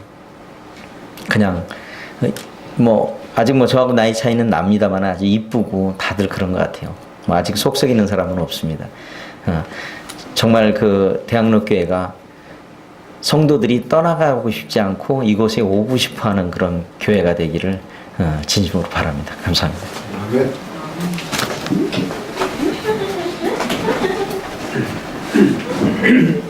그냥 뭐 아직 뭐 저하고 나이 차이는 납니다만 아주 이쁘고 다들 그런 것 같아요. 뭐 아직 속썩이는 사람은 없습니다. 정말 그 대학로교회가 성도들이 떠나가고 싶지 않고 이곳에 오고 싶어하는 그런 교회가 되기를 진심으로 바랍니다. 감사합니다. 네.